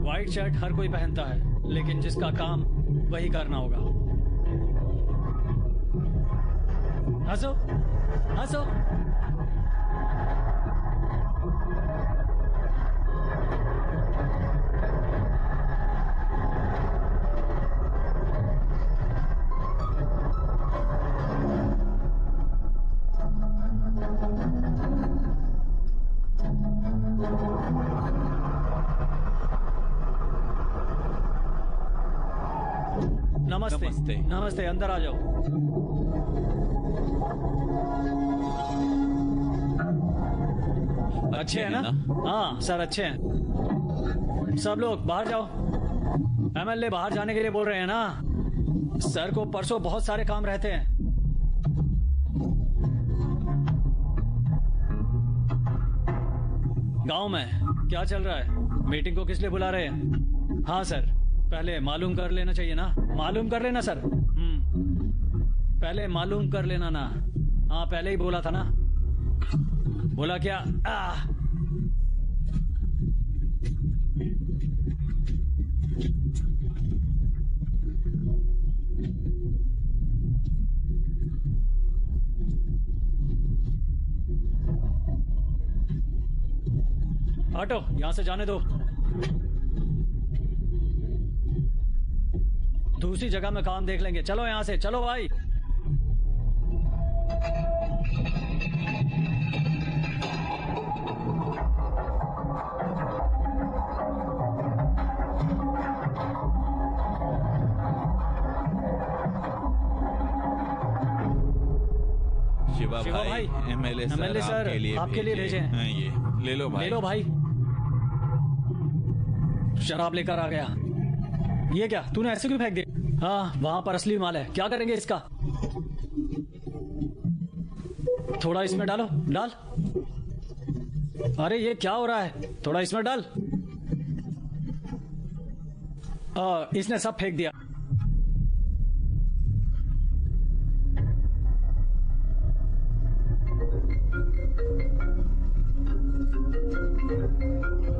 व्हाइट शर्ट हर कोई पहनता है, लेकिन जिसका काम वही करना होगा। हंसो हंसो। नमस्ते, नमस्ते। नमस्ते, अंदर आ जाओ। अच्छे हैं ना? हाँ सर, अच्छे हैं। सब लोग बाहर जाओ। एमएलए बाहर जाने के लिए बोल रहे हैं ना। सर को परसों बहुत सारे काम रहते हैं। गांव में क्या चल रहा है? मीटिंग को किस लिए बुला रहे हैं? हाँ सर, पहले मालूम कर लेना चाहिए ना। मालूम कर लेना सर। पहले मालूम कर लेना ना। हाँ, पहले ही बोला था ना। बोला क्या? हटो, यहां से जाने दो। दूसरी जगह में काम देख लेंगे। चलो यहां से, चलो भाई। शिवा भाई, एमएलए सर आपके लिए भेजे हैं। ये ले लो भाई। ले लो भाई। शराब लेकर आ गया। ये क्या, तूने ऐसे क्यों फेंक दिया? हाँ, वहां पर असली माल है। क्या करेंगे इसका? थोड़ा इसमें डालो। डाल। अरे ये क्या हो रहा है? थोड़ा इसमें डाल। इसने सब फेंक दिया।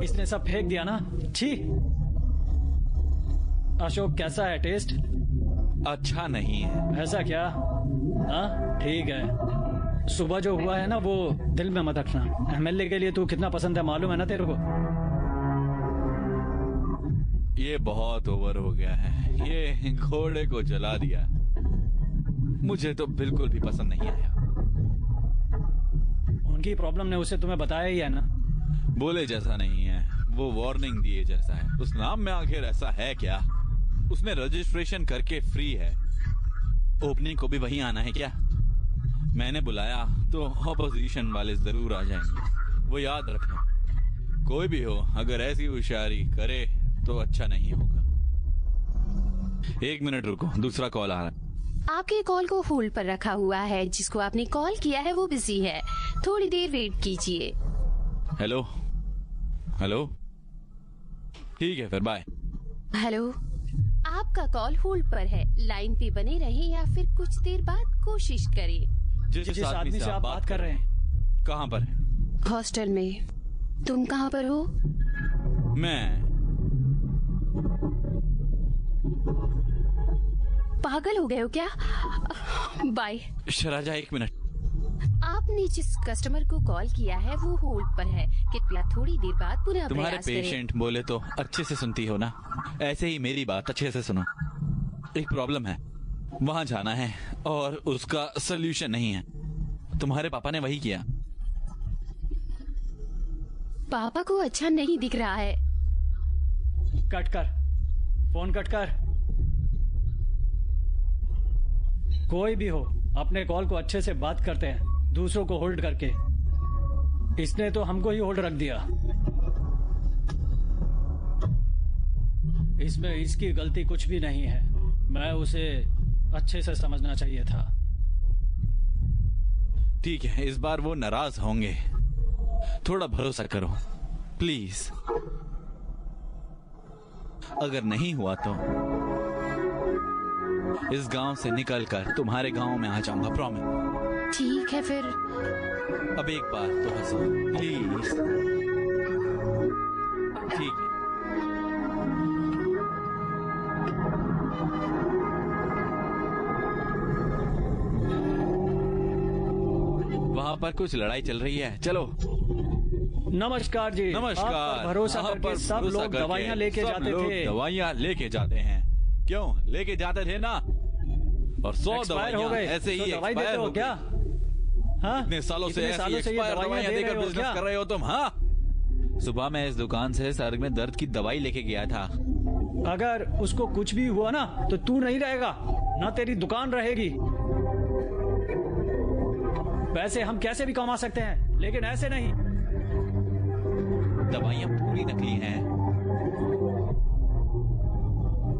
इसने सब फेंक दिया ना। छी। अशोक, कैसा है टेस्ट? अच्छा नहीं है। ऐसा क्या? हाँ ठीक है। सुबह जो हुआ है ना, वो दिल में मत रखना। एमएलए के लिए तू कितना पसंद है मालूम है ना तेरे को। ये बहुत ओवर हो गया है। ये घोड़े को जला दिया। मुझे तो बिल्कुल भी पसंद नहीं आया। उनकी प्रॉब्लम ने उसे तुम्हें बताया ही है ना। बोले जैसा नहीं है, वो वार्निंग दिए जैसा है। उस नाम में आखिर ऐसा है क्या? उसने रजिस्ट्रेशन करके फ्री है। ओपनिंग को भी वहीं आना है क्या? मैंने बुलाया तो ऑपोजिशन वाले जरूर आ जाएंगे, वो याद रखना। कोई भी हो, अगर ऐसी होशियारी करे तो अच्छा नहीं होगा। 1 मिनट रुको, दूसरा कॉल आ रहा है। आपके कॉल को होल्ड पर रखा हुआ है। जिसको आपने कॉल किया है वो बिजी है, थोड़ी देर वेट कीजिए। हेलो हेलो, ठीक है फिर, बाय। हेलो, आपका कॉल होल्ड पर है। लाइन पे बने रहे या फिर कुछ देर बाद कोशिश करें। जिस आदमी से आप बात कर रहे हैं कहाँ पर है? हॉस्टल में। तुम कहाँ पर हो? मैं पागल हो गए हो क्या? बाय। शराजा 1 मिनट। आपने जिस कस्टमर को कॉल किया है वो होल्ड पर है। कृपया थोड़ी देर बाद पुनः तुम्हारे प्रयास करें। पेशेंट बोले तो अच्छे से सुनती हो ना, ऐसे ही मेरी बात अच्छे से सुनो। एक प्रॉब्लम है, वहां जाना है और उसका सल्यूशन नहीं है। तुम्हारे पापा ने वही किया। पापा को अच्छा नहीं दिख रहा है। कट कर फोन, कट कर। कोई भी हो, अपने कॉल को अच्छे से बात करते हैं, दूसरों को होल्ड करके। इसने तो हमको ही होल्ड रख दिया। इसमें इसकी गलती कुछ भी नहीं है। मैं उसे अच्छे से समझना चाहिए था। ठीक है, इस बार वो नाराज होंगे, थोड़ा भरोसा करो प्लीज। अगर नहीं हुआ तो इस गांव से निकलकर तुम्हारे गांव में आ जाऊंगा, प्रॉमिस। ठीक है फिर। अब एक बार तो हंसो प्लीज। ठीक है। वहां पर कुछ लड़ाई चल रही है, चलो। नमस्कार जी। नमस्कार। आप पर भरोसा आप करके पर सब भरोसा लोग करके दवाइयाँ लेके सब जाते लोग थे। दवाइयाँ लेके जाते हैं। क्यों लेके जाते थे ना? और 100 एक्सपायर हो दवाइयाँ गए ऐसे ही तो दवाई एक्सपायर देते हो हो क्या? हाँ? इतने सालों से इतने ऐसी सालों से ये एक्सपायर दवाइयाँ दे देकर रहे हो बिजनेस क्या? कर रहे हो तुम? हाँ, सुबह मैं इस दुकान से सर में दर्द की दवाई लेके गया था। अगर उसको कुछ भी हुआ ना तो तू नहीं रहेगा, ना तेरी दुकान रहेगी। पैसे हम कैसे भी कमा सकते हैं, लेकिन ऐसे नहीं। दवाइयाँ पूरी नकली हैं।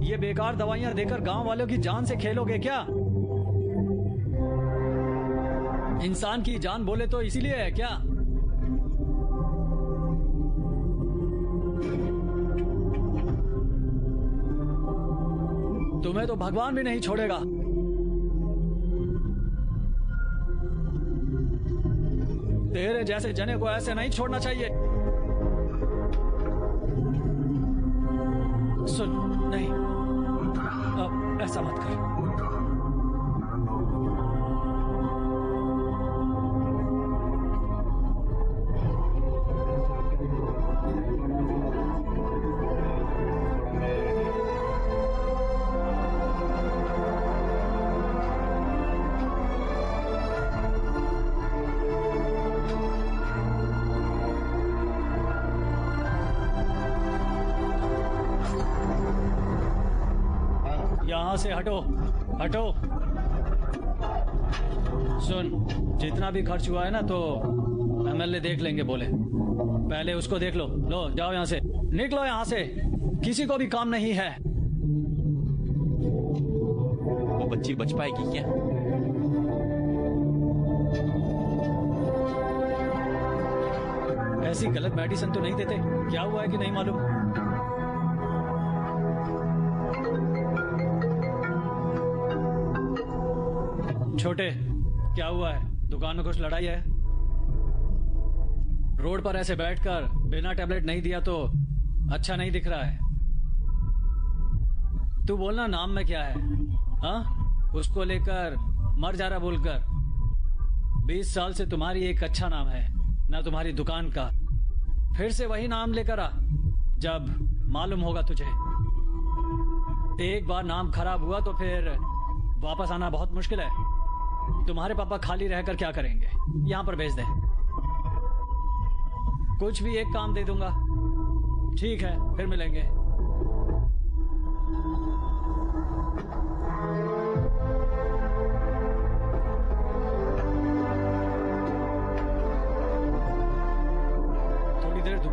ये बेकार दवाइयाँ देकर गांव वालों की जान से खेलोगे क्या? इंसान की जान बोले तो इसीलिए है क्या? तुम्हें तो भगवान भी नहीं छोड़ेगा। तेरे जैसे जने को ऐसे नहीं छोड़ना चाहिए। सुन, नहीं, अब ऐसा मत कर। यहां से हटो, हटो। सुन, जितना भी खर्च हुआ है ना तो एमएलए देख लेंगे बोले। पहले उसको देख लो। लो जाओ यहां से, निकलो यहां से। किसी को भी काम नहीं है। वो बच्ची बच पाएगी क्या? ऐसी गलत मेडिसिन तो नहीं देते। क्या हुआ है कि नहीं मालूम। छोटे, क्या हुआ है? दुकान में कुछ लड़ाई है? रोड पर ऐसे बैठकर बिना टैबलेट नहीं दिया तो अच्छा नहीं दिख रहा है। तू बोलना नाम में क्या है? हाँ, उसको लेकर मर जा रहा बोलकर। 20 साल से तुम्हारी एक अच्छा नाम है ना, तुम्हारी दुकान का। फिर से वही नाम लेकर आ जब मालूम होगा तुझे। एक बार नाम खराब हुआ तो फिर वापस आना बहुत मुश्किल है। तुम्हारे पापा खाली रहकर क्या करेंगे? यहां पर भेज दे। कुछ भी एक काम दे दूंगा। ठीक है, फिर मिलेंगे।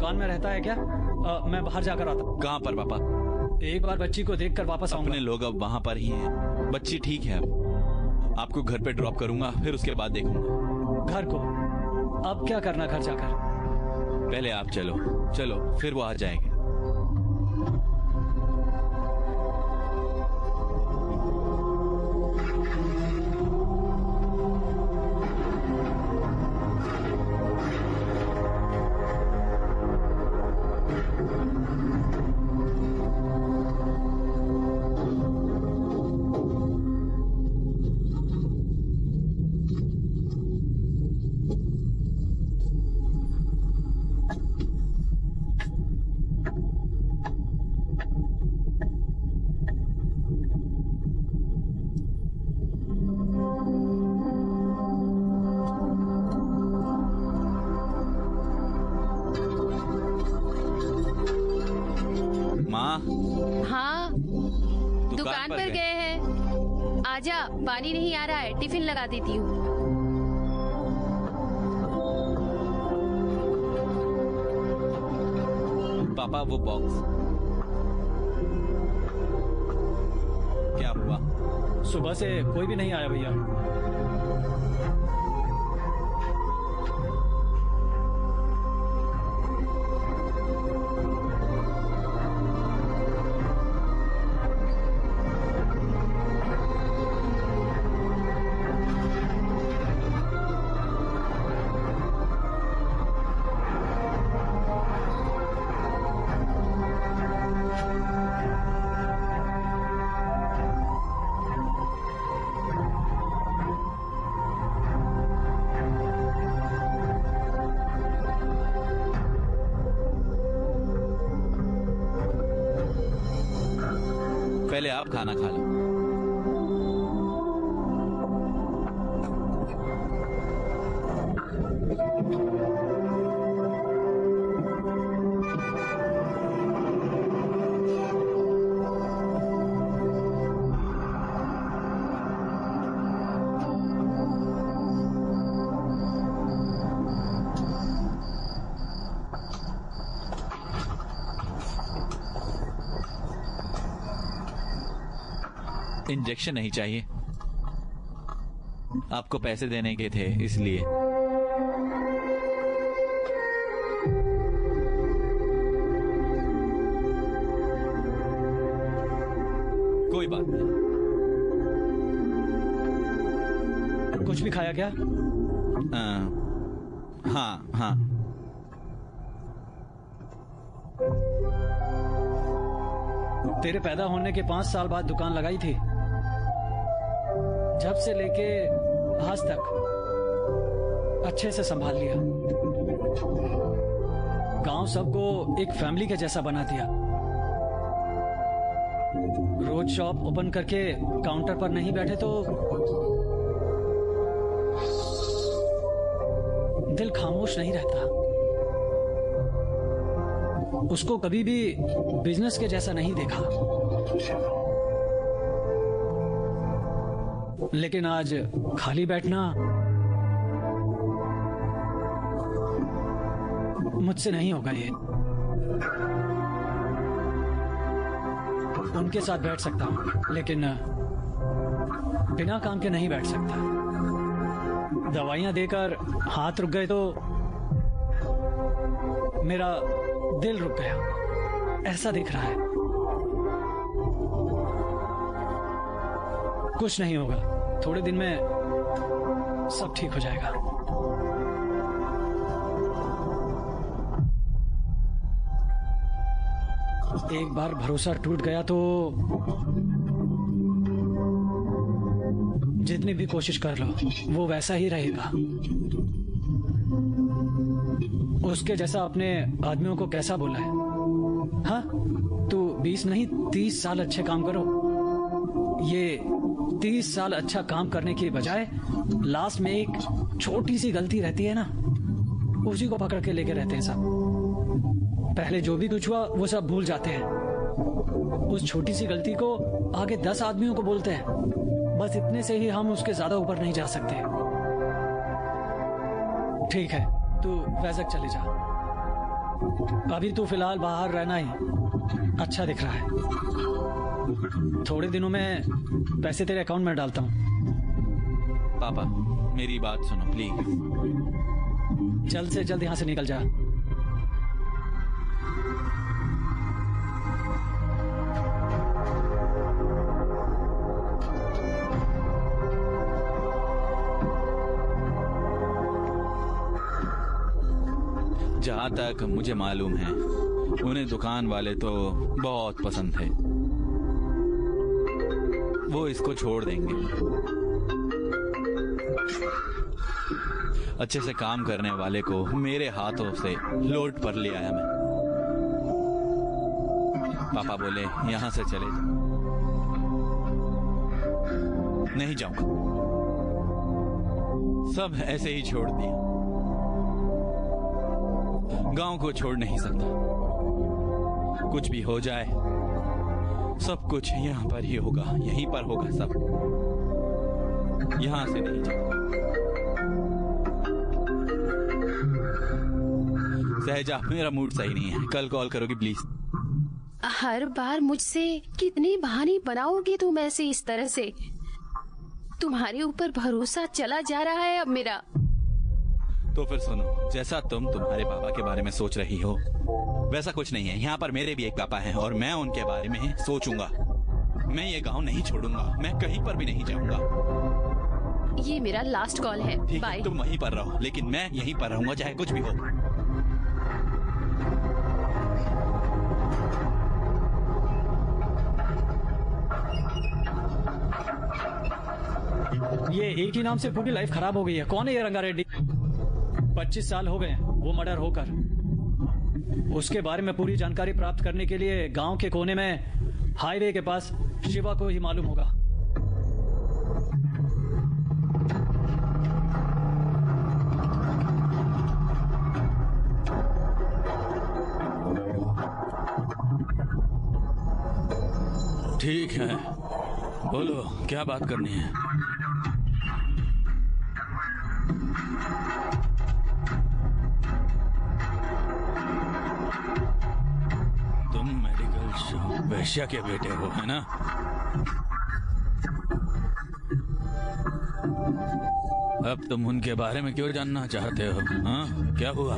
दुकान में रहता है क्या? मैं बाहर जाकर आता हूँ। कहाँ पर पापा? एक बार बच्ची को देखकर वापस आऊंगा। अपने लोग अब वहाँ पर ही हैं। बच्ची ठीक है, अब आपको घर पे ड्रॉप करूंगा, फिर उसके बाद देखूंगा। घर को अब क्या करना घर जाकर? पहले आप चलो, चलो फिर वो आ जाएंगे। हाँ, दुकान पर गए हैं। आजा, पानी नहीं आ रहा है, टिफिन लगा देती हूँ। पापा वो बॉक्स क्या हुआ? सुबह से कोई भी नहीं आया भैया। पहले आप खाना खा लो। इंजेक्शन नहीं चाहिए, आपको पैसे देने के थे इसलिए। कोई बात नहीं। कुछ भी खाया क्या? हाँ हाँ। तेरे पैदा होने के 5 साल बाद दुकान लगाई थी। जब से लेके आज तक अच्छे से संभाल लिया। गांव सबको एक फैमिली के जैसा बना दिया। रोज शॉप ओपन करके काउंटर पर नहीं बैठे तो दिल खामोश नहीं रहता। उसको कभी भी बिजनेस के जैसा नहीं देखा। लेकिन आज खाली बैठना मुझसे नहीं होगा। ये उनके साथ बैठ सकता हूं, लेकिन बिना काम के नहीं बैठ सकता। दवाइयां देकर हाथ रुक गए तो मेरा दिल रुक गया, ऐसा दिख रहा है। कुछ नहीं होगा, थोड़े दिन में सब ठीक हो जाएगा। एक बार भरोसा टूट गया तो जितनी भी कोशिश कर लो वो वैसा ही रहेगा। उसके जैसा अपने आदमियों को कैसा बोला है? हाँ, तू 20 नहीं 30 साल अच्छे काम करो। ये 30 साल अच्छा काम करने की बजाय लास्ट में एक छोटी सी गलती रहती है ना, उसी को पकड़ के लेके रहते हैं सब। पहले जो भी कुछ हुआ वो सब भूल जाते हैं। उस छोटी सी गलती को आगे 10 आदमियों को बोलते हैं। बस इतने से ही हम उसके ज्यादा ऊपर नहीं जा सकते। ठीक है, तू वैज़क चले जा। अभी तो फिलहाल बाहर रहना ही अच्छा दिख रहा है। थोड़े दिनों में पैसे तेरे अकाउंट में डालता हूँ। पापा मेरी बात सुनो प्लीज। जल्द से जल्द यहाँ से निकल जा। जहाँ तक मुझे मालूम है उन्हें दुकान वाले तो बहुत पसंद है, वो इसको छोड़ देंगे। अच्छे से काम करने वाले को मेरे हाथों से लोड पर ले आया मैं। पापा बोले यहां से चले जाओ। नहीं जाऊंगा, सब ऐसे ही छोड़ दिया। गांव को छोड़ नहीं सकता, कुछ भी हो जाए सब कुछ यहाँ पर ही होगा, यहीं पर होगा सब। यहां से नहीं जाऊंगा। सहजा मेरा मूड सही नहीं है, कल कॉल करोगी प्लीज। हर बार मुझसे कितने बहाने बनाओगे तुम ऐसे इस तरह से? तुम्हारे ऊपर भरोसा चला जा रहा है अब मेरा। तो फिर सुनो, जैसा तुम तुम्हारे पापा के बारे में सोच रही हो वैसा कुछ नहीं है। यहाँ पर मेरे भी एक पापा हैं और मैं उनके बारे में ही सोचूंगा। मैं ये गांव नहीं छोड़ूंगा, मैं कहीं पर भी नहीं जाऊंगा। ये मेरा लास्ट कॉल है, बाय। तुम वहीं पर रहो, लेकिन मैं यहीं पर रहूंगा चाहे कुछ भी हो। ये एक ही नाम से पूरी लाइफ खराब हो गई है। कौन है ये रंगा रेड्डी? 25 साल हो गए वो मर्डर होकर। उसके बारे में पूरी जानकारी प्राप्त करने के लिए गांव के कोने में हाईवे के पास शिवा को ही मालूम होगा। ठीक है, बोलो क्या बात करनी है? तुम मेडिकल शॉप वैश्या के बेटे हो, है ना? अब तुम उनके बारे में क्यों जानना चाहते हो? हाँ, क्या हुआ?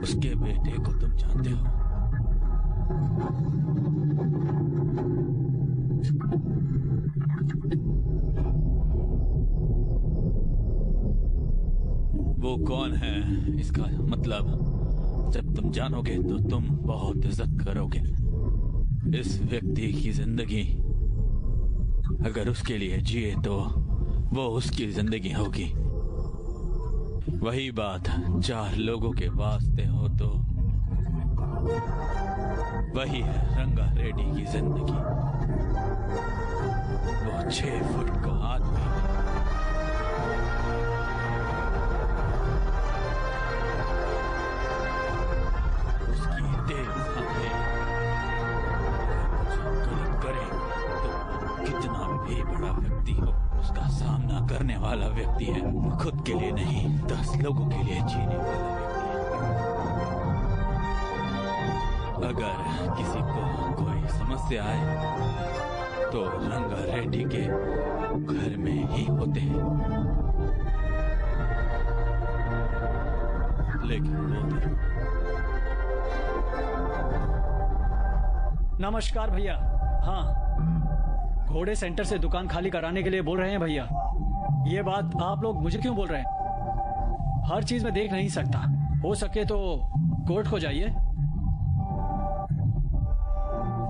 उसके बेटे को तुम जानते हो? वो कौन है? इसका मतलब जब तुम जानोगे तो तुम बहुत इज्जत करोगे। इस व्यक्ति की जिंदगी अगर उसके लिए जिए तो वो उसकी जिंदगी होगी। वही बात 4 लोगों के वास्ते हो तो वही है रंगा रेड्डी की जिंदगी। वो 6 फुट का आदमी है। उसकी तेज आंखें गलत करे तो कितना भी बड़ा व्यक्ति हो उसका सामना करने वाला व्यक्ति है। खुद के लिए नहीं 10 लोगों के लिए जीने वाला व्यक्ति है। अगर किसी को कोई समस्या आए तो रंगा रेड्डी के घर में ही होते हैं। लेकिन वो नमस्कार भैया। हाँ, घोड़े सेंटर से दुकान खाली कराने के लिए बोल रहे हैं भैया। ये बात आप लोग मुझे क्यों बोल रहे हैं? हर चीज में देख नहीं सकता। हो सके तो कोर्ट को जाइए।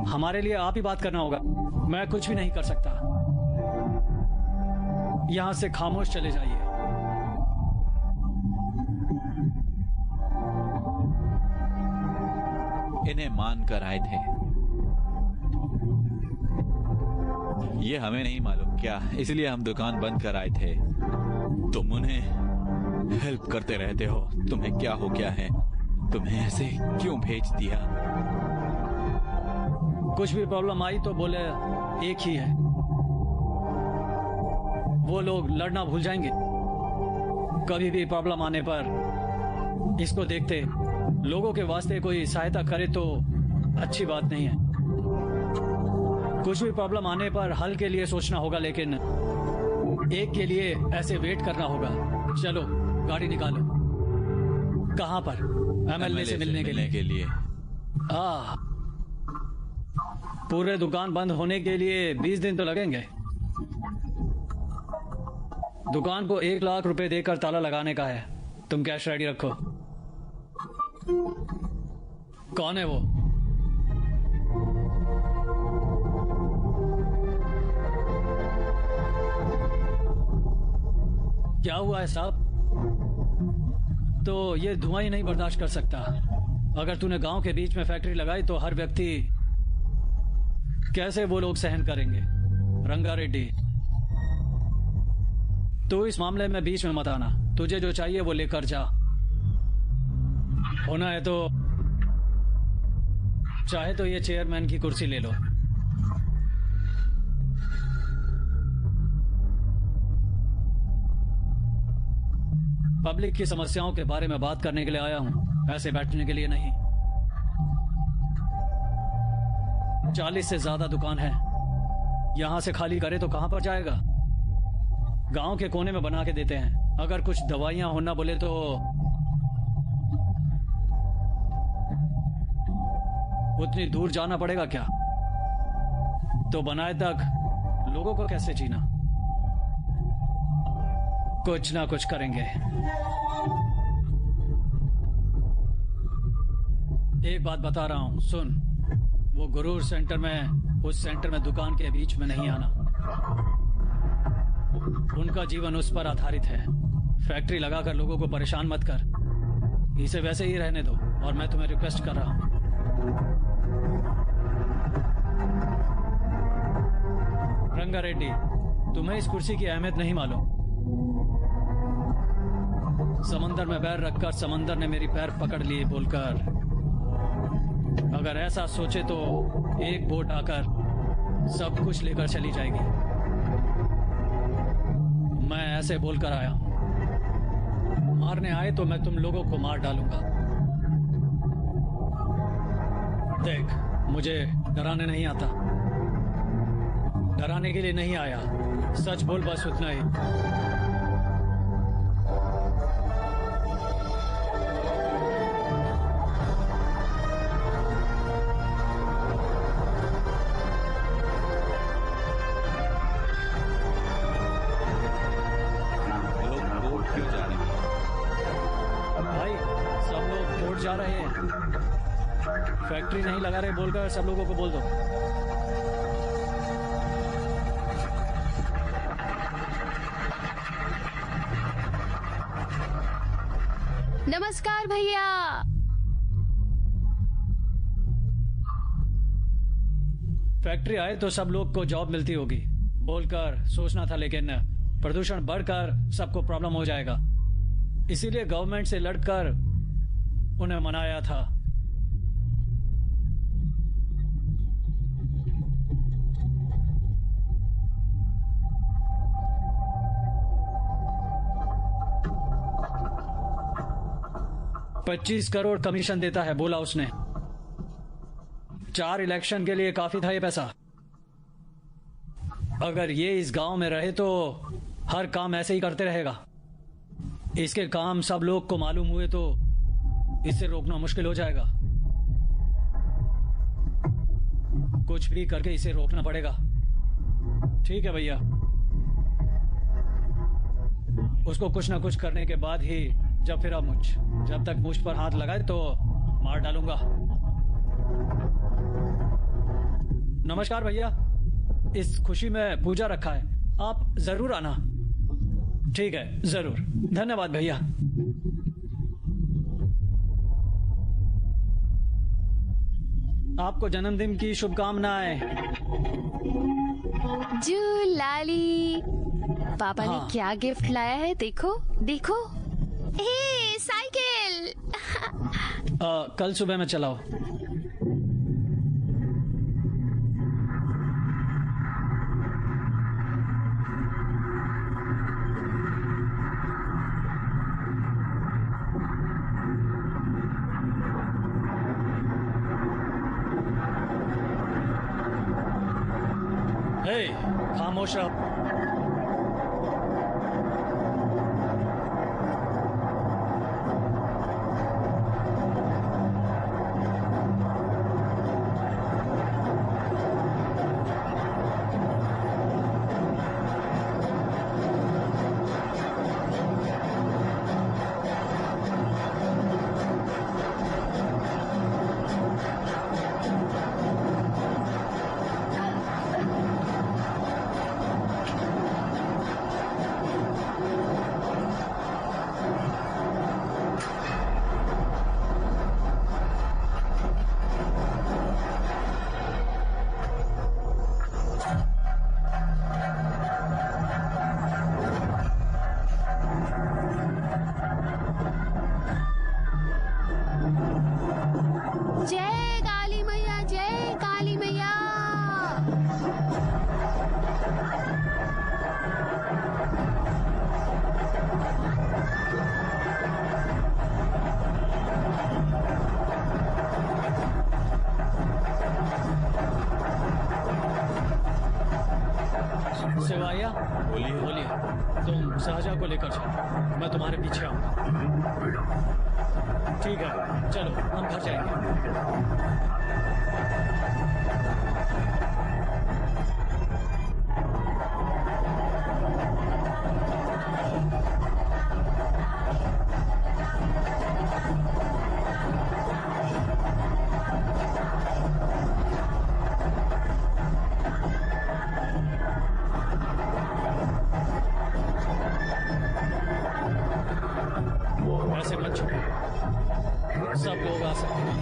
हमारे लिए आप ही बात करना होगा, मैं कुछ भी नहीं कर सकता। यहां से खामोश चले जाइए। इन्हें मान कर आए थे, ये हमें नहीं मालूम क्या, इसलिए हम दुकान बंद कर आए थे। तुम उन्हें हेल्प करते रहते हो, तुम्हें क्या हो गया है? तुम्हें ऐसे क्यों भेज दिया? कुछ भी प्रॉब्लम आई तो बोले एक ही है, वो लोग लड़ना भूल जाएंगे। कभी भी प्रॉब्लम आने पर इसको देखते लोगों के वास्ते कोई सहायता करे तो अच्छी बात नहीं है। कुछ भी प्रॉब्लम आने पर हल के लिए सोचना होगा, लेकिन एक के लिए ऐसे वेट करना होगा। चलो गाड़ी निकालो। कहाँ पर? एमएलए से मिलने के लिए। पूरे दुकान बंद होने के लिए 20 दिन तो लगेंगे। दुकान को 1 लाख रुपए देकर ताला लगाने का है। तुम कैश रेडी रखो। कौन है वो? क्या हुआ है साहब? तो ये धुआं ही नहीं बर्दाश्त कर सकता। अगर तूने गांव के बीच में फैक्ट्री लगाई तो हर व्यक्ति, कैसे वो लोग सहन करेंगे? रंगा रेड्डी, तू इस मामले में बीच में मत आना। तुझे जो चाहिए वो लेकर जा। होना है तो चाहे तो ये चेयरमैन की कुर्सी ले लो। पब्लिक की समस्याओं के बारे में बात करने के लिए आया हूं, ऐसे बैठने के लिए नहीं। 40 से ज्यादा दुकान है। यहां से खाली करे तो कहां पर जाएगा? गांव के कोने में बना के देते हैं। अगर कुछ दवाइयां होना बोले तो उतनी दूर जाना पड़ेगा क्या? तो बनाए तक लोगों को कैसे जीना? कुछ ना कुछ करेंगे। एक बात बता रहा हूं, सुन। वो गुरूर सेंटर में, उस सेंटर में दुकान के बीच में नहीं आना। उनका जीवन उस पर आधारित है। फैक्ट्री लगाकर लोगों को परेशान मत कर। इसे वैसे ही रहने दो। और मैं तुम्हें रिक्वेस्ट कर रहा हूं, रंगा रेड्डी, तुम्हें इस कुर्सी की अहमियत नहीं मालूम। समंदर में पैर रखकर समंदर ने मेरी पैर पकड़ लिए बोलकर अगर ऐसा सोचे तो एक बोट आकर सब कुछ लेकर चली जाएगी। मैं ऐसे बोलकर आया हूं। मारने आए तो मैं तुम लोगों को मार डालूंगा। देख, मुझे डराने नहीं आता। डराने के लिए नहीं आया। सच बोल, बस उतना ही। जा रहे हैं, फैक्ट्री नहीं लगा रहे बोलकर सब लोगों को बोल दो। नमस्कार भैया। फैक्ट्री आए तो सब लोग को जॉब मिलती होगी बोलकर सोचना था, लेकिन प्रदूषण बढ़कर सबको प्रॉब्लम हो जाएगा। इसीलिए गवर्नमेंट से लड़कर उन्हें मनाया था। $25 करोड़ कमीशन देता है बोला उसने। 4 इलेक्शन के लिए काफी था ये पैसा। अगर ये इस गांव में रहे तो हर काम ऐसे ही करते रहेगा। इसके काम सब लोग को मालूम हुए तो इसे रोकना मुश्किल हो जाएगा। कुछ भी करके इसे रोकना पड़ेगा। ठीक है भैया, उसको कुछ ना कुछ करने के बाद ही जब फिर जब तक मुझ पर हाथ लगाए तो मार डालूंगा। नमस्कार भैया, इस खुशी में पूजा रखा है, आप जरूर आना। ठीक है, जरूर। धन्यवाद भैया। आपको जन्मदिन की शुभकामनाएं। जू लाली, पापा ने क्या गिफ्ट लाया है? देखो देखो। हे साइकिल। कल सुबह में चलाओ। हे, खामोश रहो। जय काली मैया, जय काली मैया। शिवाया, बोलिए। बोलिए। तुम सहजा को लेकर चलो, मैं तुम्हारे पीछे आऊंगा। ठीक है, चलो हम घर जाएंगे। ऐसे मत छुपो, सब लोग आ सकते हैं।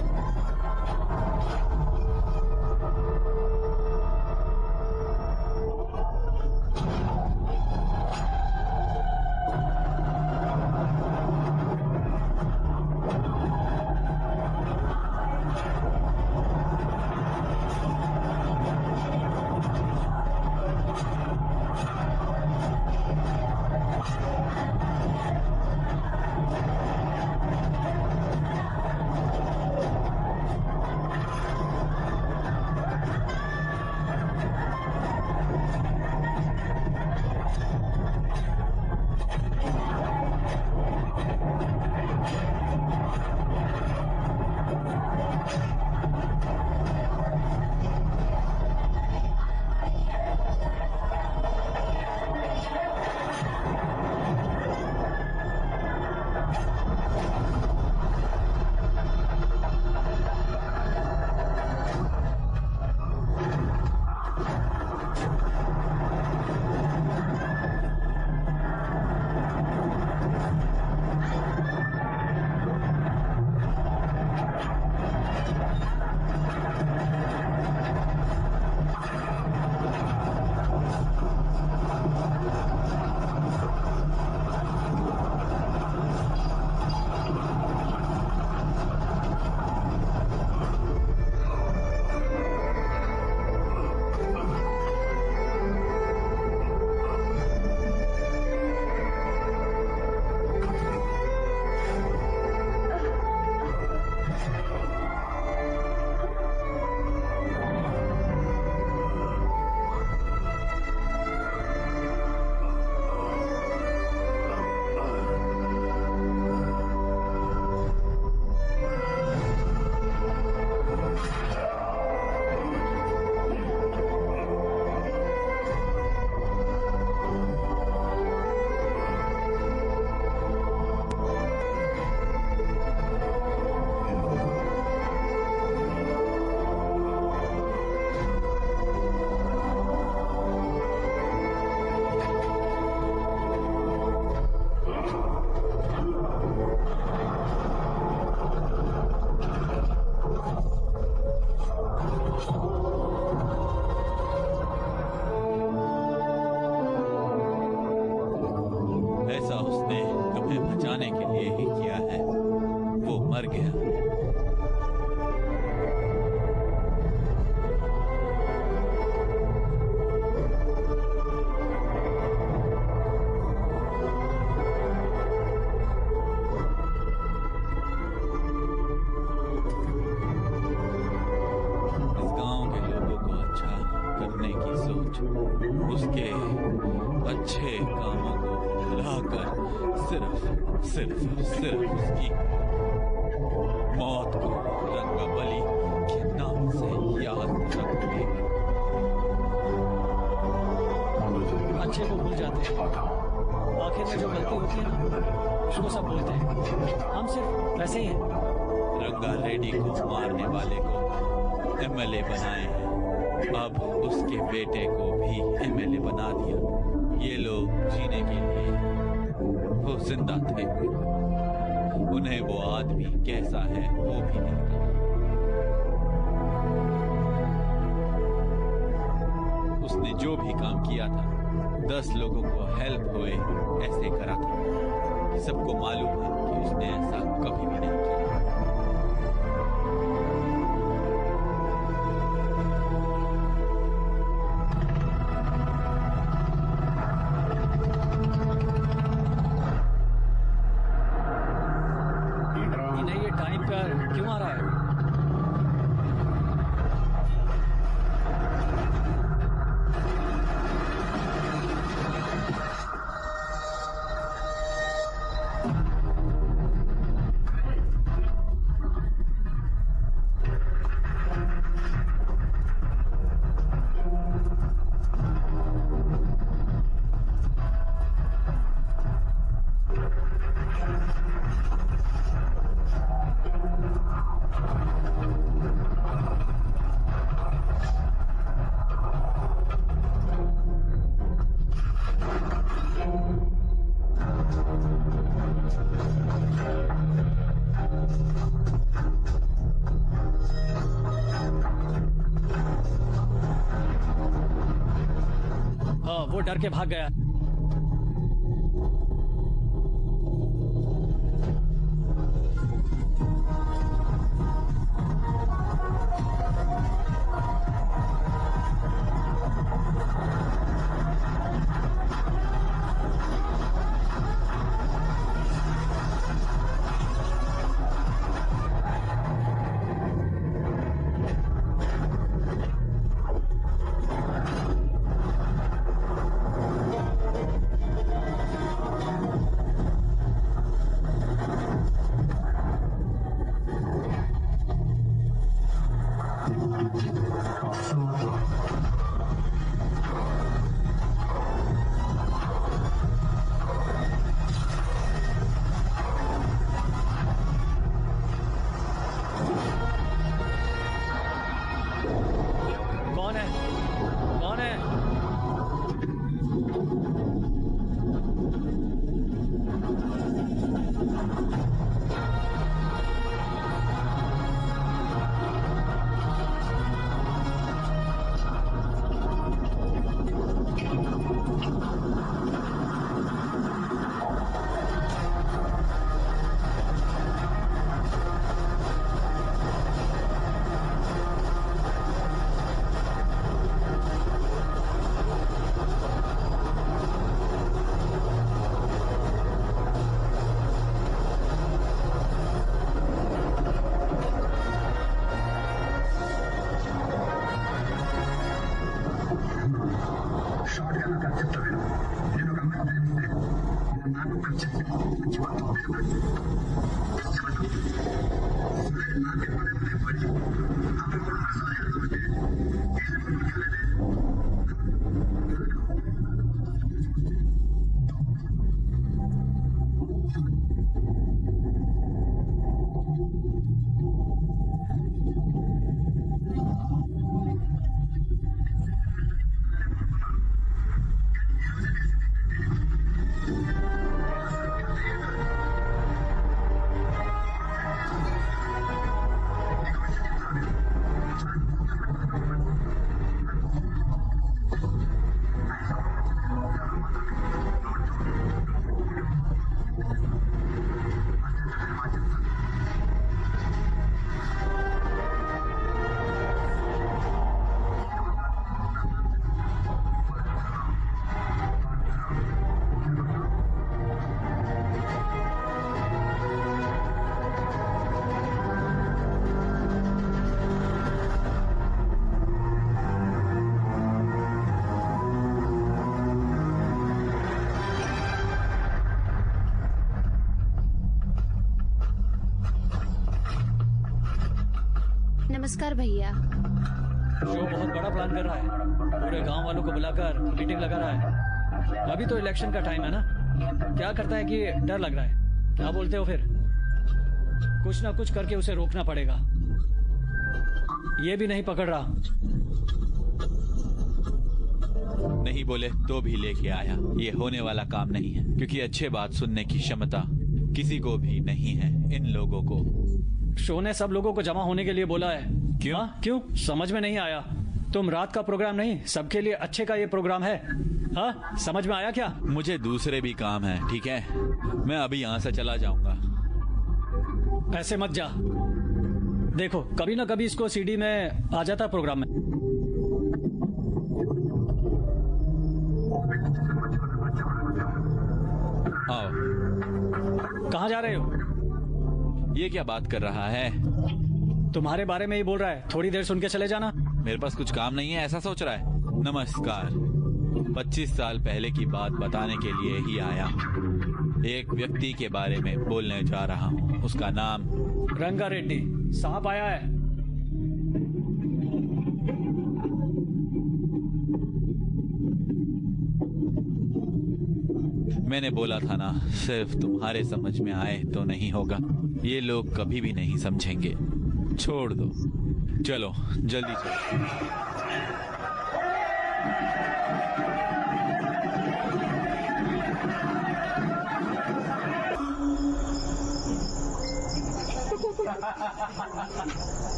तुम्हें बचाने के लिए ही किया है। वो मर गया। उसके अच्छे कामों को भुलाकर सिर्फ उसकी मौत को रंगबली के नाम से याद रखते। अच्छे को भूल जाते हैं, आखिर में जो गलती होती है ना उसको सब भूलते हैं। हम सिर्फ वैसे ही हैं। रंगा रेड्डी को मारने वाले को एमएलए बनाए हैं, अब उसके बेटे को भी एमएलए बना दिया। ये लोग जीने के लिए वो जिंदा थे, उन्हें वो आदमी कैसा है वो भी नहीं पता। उसने जो भी काम किया था 10 लोगों को हेल्प हुए ऐसे करा था कि सबको मालूम है कि उसने ऐसा कभी भी नहीं किया। क्यों आ रहा है? वो डर के भाग गया। नमस्कार भैया। शो बहुत बड़ा प्लान कर रहा है, पूरे गांव वालों को बुलाकर मीटिंग लगा रहा है। अभी तो इलेक्शन का टाइम है ना, क्या करता है कि डर लग रहा है। क्या बोलते हो फिर? कुछ ना कुछ करके उसे रोकना पड़ेगा। ये भी नहीं पकड़ रहा। नहीं बोले तो भी लेके आया। ये होने वाला काम नहीं है, क्योंकि अच्छे बात सुनने की क्षमता किसी को भी नहीं है इन लोगों को। शो ने सब लोगों को जमा होने के लिए बोला है। क्यों? हाँ, क्यों समझ में नहीं आया? तुम रात का प्रोग्राम नहीं, सबके लिए अच्छे का ये प्रोग्राम है। हाँ, समझ में आया क्या? मुझे दूसरे भी काम है, ठीक है? मैं अभी यहाँ से चला जाऊंगा। ऐसे मत जा। देखो, कभी ना कभी इसको सीडी में आ जाता प्रोग्राम में। आओ। कहाँ जा रहे हो? ये क्या बात कर रहा है? तुम्हारे बारे में ही बोल रहा है, थोड़ी देर सुन के चले जाना। मेरे पास कुछ काम नहीं है ऐसा सोच रहा है? नमस्कार। 25 साल पहले की बात बताने के लिए ही आया। एक व्यक्ति के बारे में बोलने जा रहा हूँ। उसका नाम रंगा रेड्डी। सांप आया है। मैंने बोला था ना, सिर्फ तुम्हारे समझ में आए तो नहीं होगा। ये लोग कभी भी नहीं समझेंगे। छोड़ दो, चलो जल्दी चलो।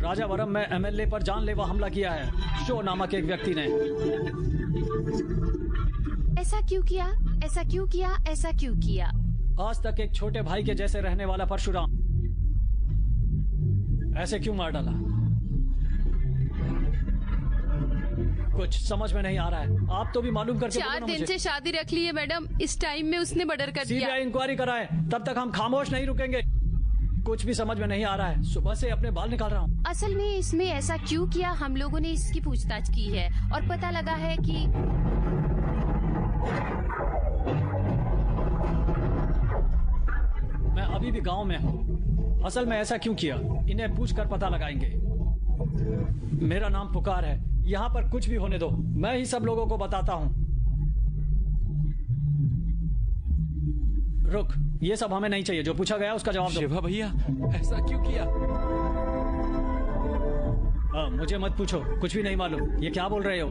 राजावरम में एमएलए पर जानलेवा हमला किया है, शो नामक एक व्यक्ति ने। ऐसा क्यों किया? ऐसा क्यों किया? ऐसा क्यों किया? आज तक एक छोटे भाई के जैसे रहने वाला परशुराम ऐसे क्यों मार डाला? कुछ समझ में नहीं आ रहा है। आप तो भी मालूम करके 4 दिन से शादी रख ली है मैडम, इस टाइम में उसने मर्डर कर दिया। सीबीआई इंक्वायरी कराए, तब तक हम खामोश नहीं रुकेंगे। कुछ भी समझ में नहीं आ रहा है। सुबह से अपने बाल निकाल रहा हूँ। असल में इसमें ऐसा क्यों किया, हम लोगों ने इसकी पूछताछ की है और पता लगा है कि मैं अभी भी गांव में हूँ। असल में ऐसा क्यों किया, इन्हें पूछकर पता लगाएंगे। मेरा नाम पुकार है। यहाँ पर कुछ भी होने दो, मैं ही सब लोगों को बताता हूँ। रुक, ये सब हमें नहीं चाहिए। जो पूछा गया उसका जवाब दो। शिवा भैया, ऐसा क्यों किया? मुझे मत पूछो, कुछ भी नहीं मालूम। ये क्या बोल रहे हो?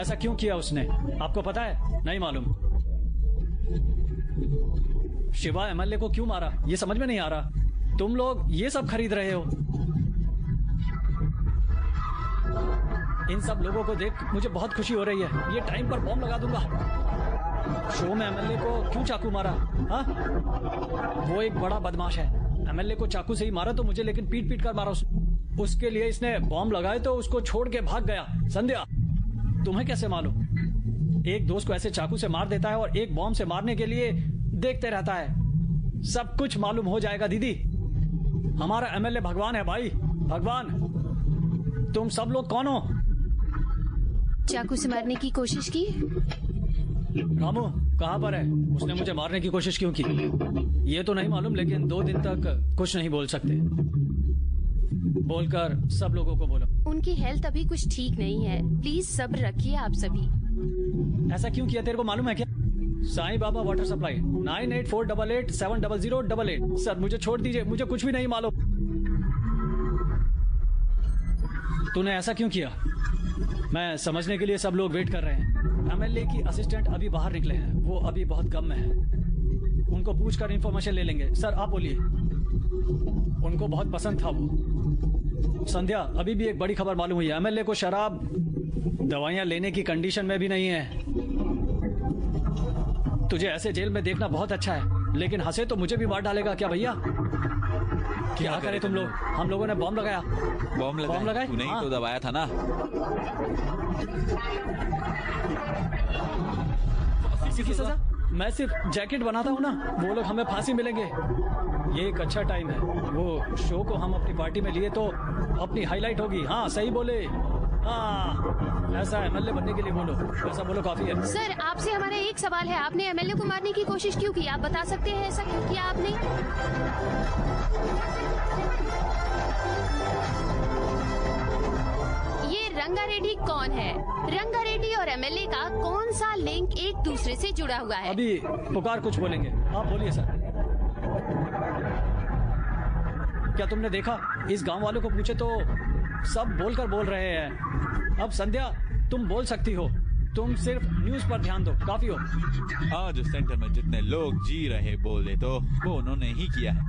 ऐसा क्यों किया उसने, आपको पता है? नहीं मालूम। शिवा एमएलए को क्यों मारा, ये समझ में नहीं आ रहा। तुम लोग ये सब खरीद रहे हो। इन सब लोगों को देख मुझे बहुत खुशी हो रही है। ये टाइम पर बॉम्ब लगा दूंगा। शो में एमएलए को क्यों चाकू मारा? हाँ, वो एक बड़ा बदमाश है। एमएलए को चाकू से ही मारा तो मुझे लेकिन पीट पीट कर मारा उसके लिए इसने बॉम्ब लगाए तो उसको छोड़ के भाग गया। संध्या, तुम्हें कैसे मालूम? एक दोस्त को ऐसे चाकू से मार देता है और एक बॉम्ब से मारने के लिए देखते रहता है। सब कुछ मालूम हो जाएगा दीदी। हमारा एमएलए भगवान है भाई, भगवान। तुम सब लोग कौन हो? चाकू से मारने की कोशिश की। रामू कहाँ पर है? उसने मुझे मारने की कोशिश क्यों की? ये तो नहीं मालूम, लेकिन 2 दिन तक कुछ नहीं बोल सकते। बोलकर सब लोगों को बोलो। उनकी हेल्थ अभी कुछ ठीक नहीं है, प्लीज सब्र रखिए आप सभी। ऐसा क्यों किया तेरे को मालूम है क्या? Sai Baba water supply 9848870088। Sir मुझे छोड़ दीजिए, मुझे कुछ भी नहीं मालूम। तूने ऐसा क्यों किया? मैं समझने के लिए सब लोग वेट कर रहे हैं। एमएलए की असिस्टेंट अभी बाहर निकले हैं, वो अभी बहुत कम में है। उनको पूछकर इंफॉर्मेशन ले लेंगे। सर आप बोलिए। उनको बहुत पसंद था वो। संध्या, अभी भी एक बड़ी खबर मालूम हुई है। एमएलए को शराब दवाइयां लेने की कंडीशन में भी नहीं है। तुझे ऐसे जेल में देखना बहुत अच्छा है, लेकिन हंसे तो मुझे भी मार डालेगा क्या भैया? क्या करे तुम लोग? हम लोगों ने बॉम्ब लगाया। बॉम्ब लगाया? तूने ही तो दबाया था ना। फांसी की सजा? मैं सिर्फ जैकेट बनाता हूँ ना, वो लोग हमें फांसी मिलेंगे। ये एक अच्छा टाइम है। वो शो को हम अपनी पार्टी में लिए तो अपनी हाईलाइट होगी। हाँ सही बोले। हाँ ऐसा एमएलए बनने के लिए बोलो, ऐसा बोलो काफी है। सर आपसे हमारा एक सवाल है, आपने एमएलए को मारने की कोशिश क्यों की? आप बता सकते हैं ऐसा क्यों किया आपने? ये रंगारेड्डी कौन है? रंगारेड्डी और एमएलए का कौन सा लिंक एक दूसरे से जुड़ा हुआ है? अभी पुकार कुछ बोलेंगे, आप बोलिए सर। क्या तुमने देखा? इस गांव वालों को पूछे तो सब बोलकर बोल रहे हैं। अब संध्या तुम बोल सकती हो, तुम सिर्फ न्यूज पर ध्यान दो, काफी हो। आज सेंटर में जितने लोग जी रहे बोले तो वो उन्होंने ही किया है।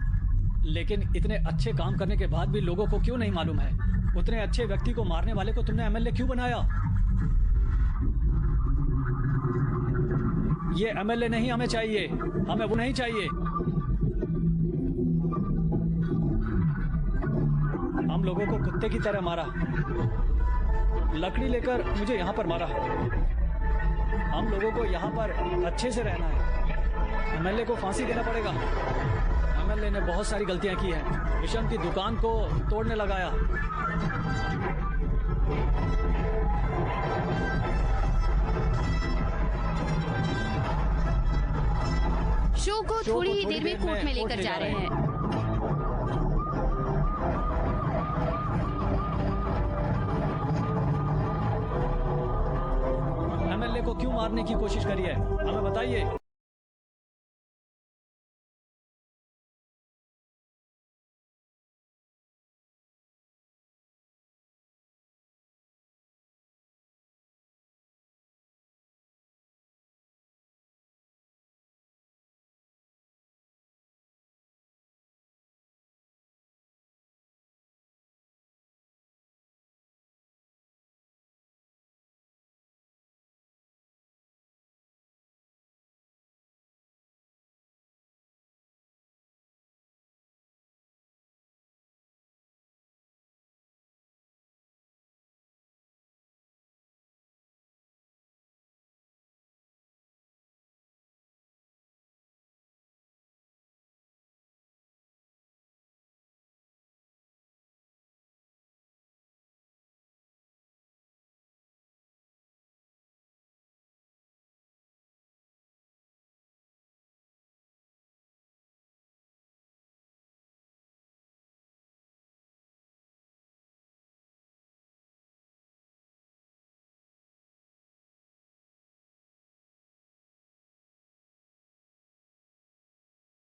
लेकिन इतने अच्छे काम करने के बाद भी लोगों को क्यों नहीं मालूम है? उतने अच्छे व्यक्ति को मारने वाले को तुमने एमएलए क्यों बनाया? ये एमएलए नहीं हमें चाहिए, हमें वो नहीं चाहिए। हम लोगों को कुत्ते की तरह मारा, लकड़ी लेकर मुझे यहाँ पर मारा। हम लोगों को यहाँ पर अच्छे से रहना है। एमएलए को फांसी देना पड़ेगा। एमएलए ने बहुत सारी गलतियां की हैं। विषम की दुकान को तोड़ने लगाया। शो को थोड़ी ही देर में कोर्ट में लेकर जा रहे हैं। एमएलए को क्यों मारने की कोशिश करी है, हमें बताइए।